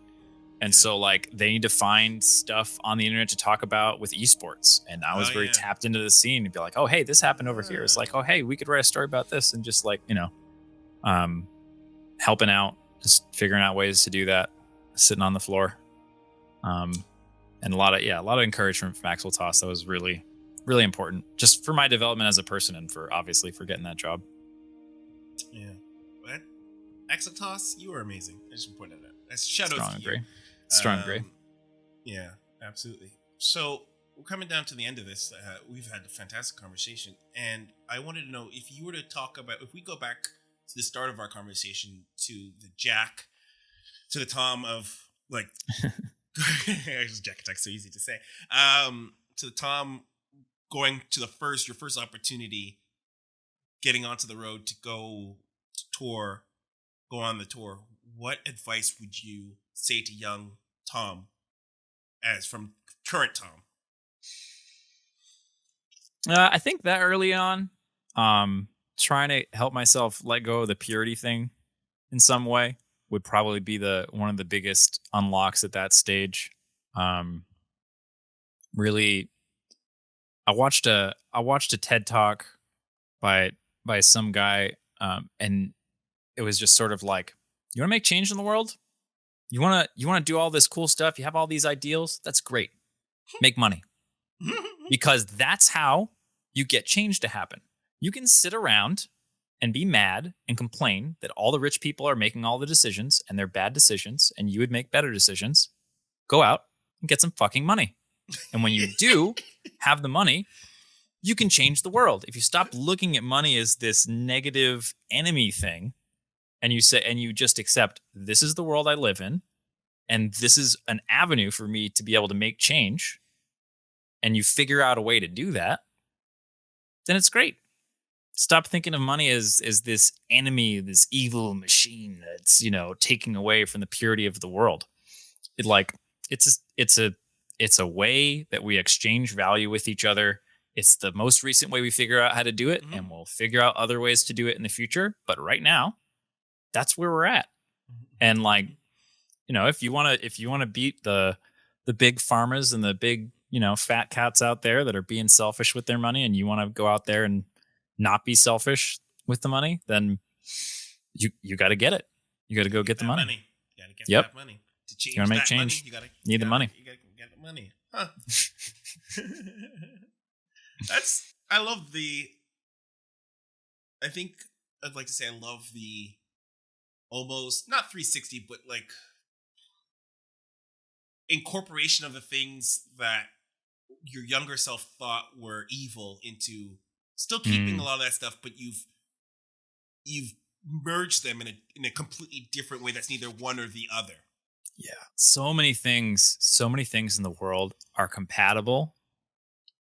And Yeah. so like they need to find stuff on the internet to talk about with esports. And I was very tapped into the scene and be like, oh, hey, this happened over here. It's like, oh, hey, we could write a story about this, and just like, helping out, just figuring out ways to do that, sitting on the floor. And a lot of encouragement from Maxwell Toss. That was really, really important just for my development as a person, and for obviously for getting that job. Yeah. But Axel Toss, you were amazing. I just point that out. Shout out to you. Strong agree. Yeah, absolutely. So we're coming down to the end of this. We've had a fantastic conversation, and I wanted to know if you were to talk about, if we go back to the start of our conversation, to the Jack, to the Tom of like, JaKaTak, so easy to say. To the Tom going to your first opportunity, getting onto the road to go on the tour. What advice would you say to young Tom, as from current Tom? I think that early on, trying to help myself let go of the purity thing in some way would probably be one of the biggest unlocks at that stage. Really, I watched a TED Talk by some guy, and it was just sort of like, you want to make change in the world? You want to do all this cool stuff? You have all these ideals? That's great. Make money. Because that's how you get change to happen. You can sit around and be mad and complain that all the rich people are making all the decisions and they're bad decisions, and you would make better decisions. Go out and get some fucking money. And when you do have the money, you can change the world. If you stop looking at money as this negative enemy thing, and you just accept, this is the world I live in, and this is an avenue for me to be able to make change, and you figure out a way to do that, then it's great. Stop thinking of money as this enemy, this evil machine that's, taking away from the purity of the world. It's a way that we exchange value with each other. It's the most recent way we figure out how to do it, and we'll figure out other ways to do it in the future. But right now, that's where we're at. And like, if you want to beat the big pharmas and the big, fat cats out there that are being selfish with their money, and you want to go out there and not be selfish with the money, then you got to get it. You got to go get the money. You got to get Yep. that money. To change, You gotta make that change. Money, Need the money. You got to get the money. Huh. I love I think I'd like to say I love the almost, not 360, but like incorporation of the things that your younger self thought were evil into still keeping a lot of that stuff, but you've merged them in a completely different way that's neither one or the other. Yeah. So many things in the world are compatible,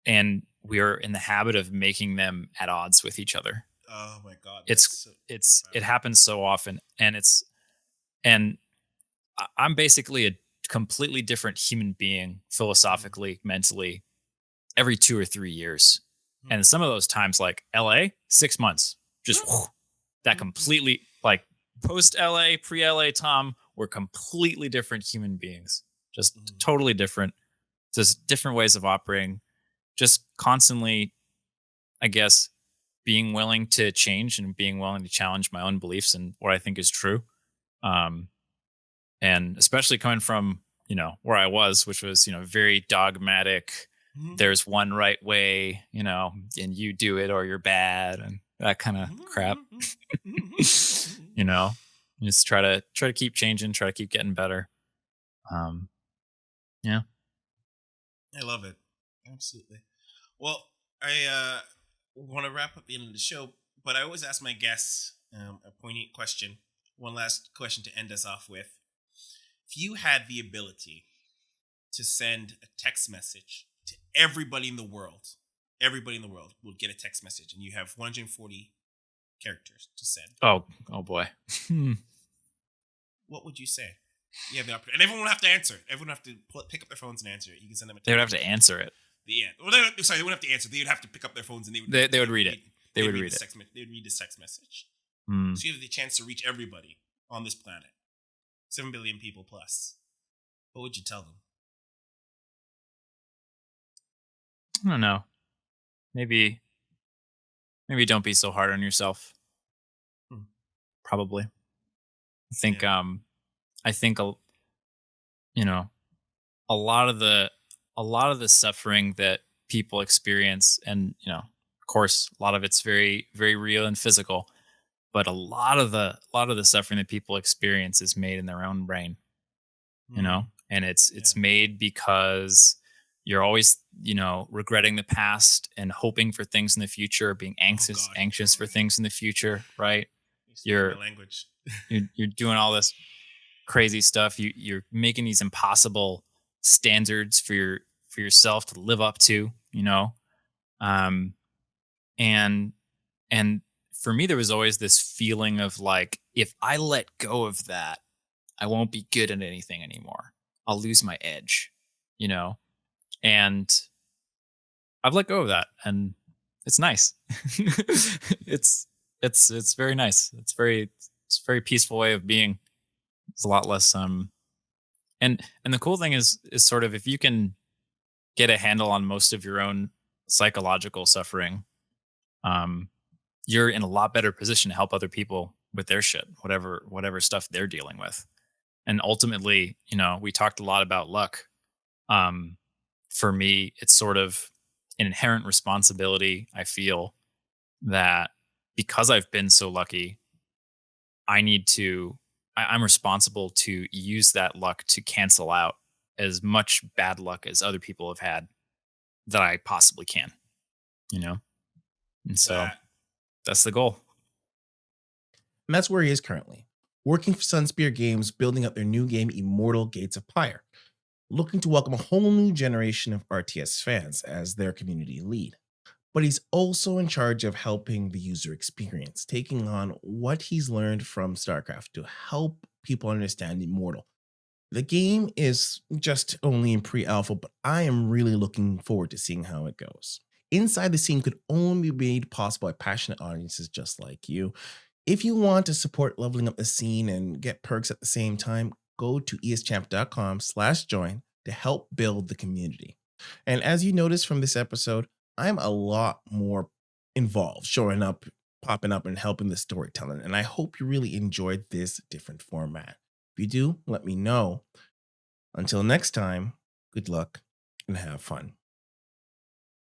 and we are in the habit of making them at odds with each other. Oh my God. It happens so often, and I'm basically a completely different human being philosophically, mentally, every 2 or 3 years. And some of those times, like LA, 6 months, just that completely, like post LA, pre LA Tom, we're completely different human beings, just totally different, just different ways of operating, just constantly, I guess, being willing to change and being willing to challenge my own beliefs and what I think is true. And especially coming from, where I was, which was, very dogmatic. There's one right way, and you do it or you're bad, and that kind of crap. Just try to keep changing, try to keep getting better. Yeah. I love it. Absolutely. Well, I want to wrap up the end of the show, but I always ask my guests a poignant question. One last question to end us off with. If you had the ability to send a text message to everybody in the world. Everybody in the world will get a text message, and you have 140 characters to send. Oh boy. What would you say? You have the opportunity, and everyone will have to answer. Everyone will have to pick up their phones and answer it. You can send them a text. They would have to answer it. Yeah. Well, they wouldn't have to answer. They would have to pick up their phones and they would read it. They would read it. They would read this text message. Hmm. So you have the chance to reach everybody on this planet. 7 billion people plus. What would you tell them? I don't know. Maybe don't be so hard on yourself. Probably. I think you know, a lot of the suffering that people experience, and you know, of course, a lot of it's very, very real and physical, but a lot of the suffering that people experience is made in their own brain, you know, and it's made because you're always, you know, regretting the past and hoping for things in the future, being anxious for things in the future, right? You're language. you're doing all this crazy stuff. You're making these impossible standards for yourself to live up to, you know. And for me, there was always this feeling of like, if I let go of that, I won't be good at anything anymore. I'll lose my edge, you know. And I've let go of that, and it's nice. it's very nice. It's a very peaceful way of being. It's a lot less and the cool thing is sort of, if you can get a handle on most of your own psychological suffering, you're in a lot better position to help other people with their shit, whatever stuff they're dealing with. And ultimately, you know, we talked a lot about luck. For me, it's sort of an inherent responsibility. I feel that because I've been so lucky, I'm responsible to use that luck to cancel out as much bad luck as other people have had that I possibly can, you know? And so that's the goal. And that's where he is currently, working for Sunspear Games, building up their new game, Immortal Gates of Pyre, looking to welcome a whole new generation of RTS fans as their community lead. But he's also in charge of helping the user experience, taking on what he's learned from StarCraft to help people understand Immortal. The game is just only in pre-alpha, but I am really looking forward to seeing how it goes. Inside the Scene could only be made possible by passionate audiences just like you. If you want to support leveling up the scene and get perks at the same time, go to eschamp.com/join to help build the community. And as you notice from this episode, I'm a lot more involved, showing up, popping up, and helping the storytelling. And I hope you really enjoyed this different format. If you do, let me know. Until next time, good luck and have fun.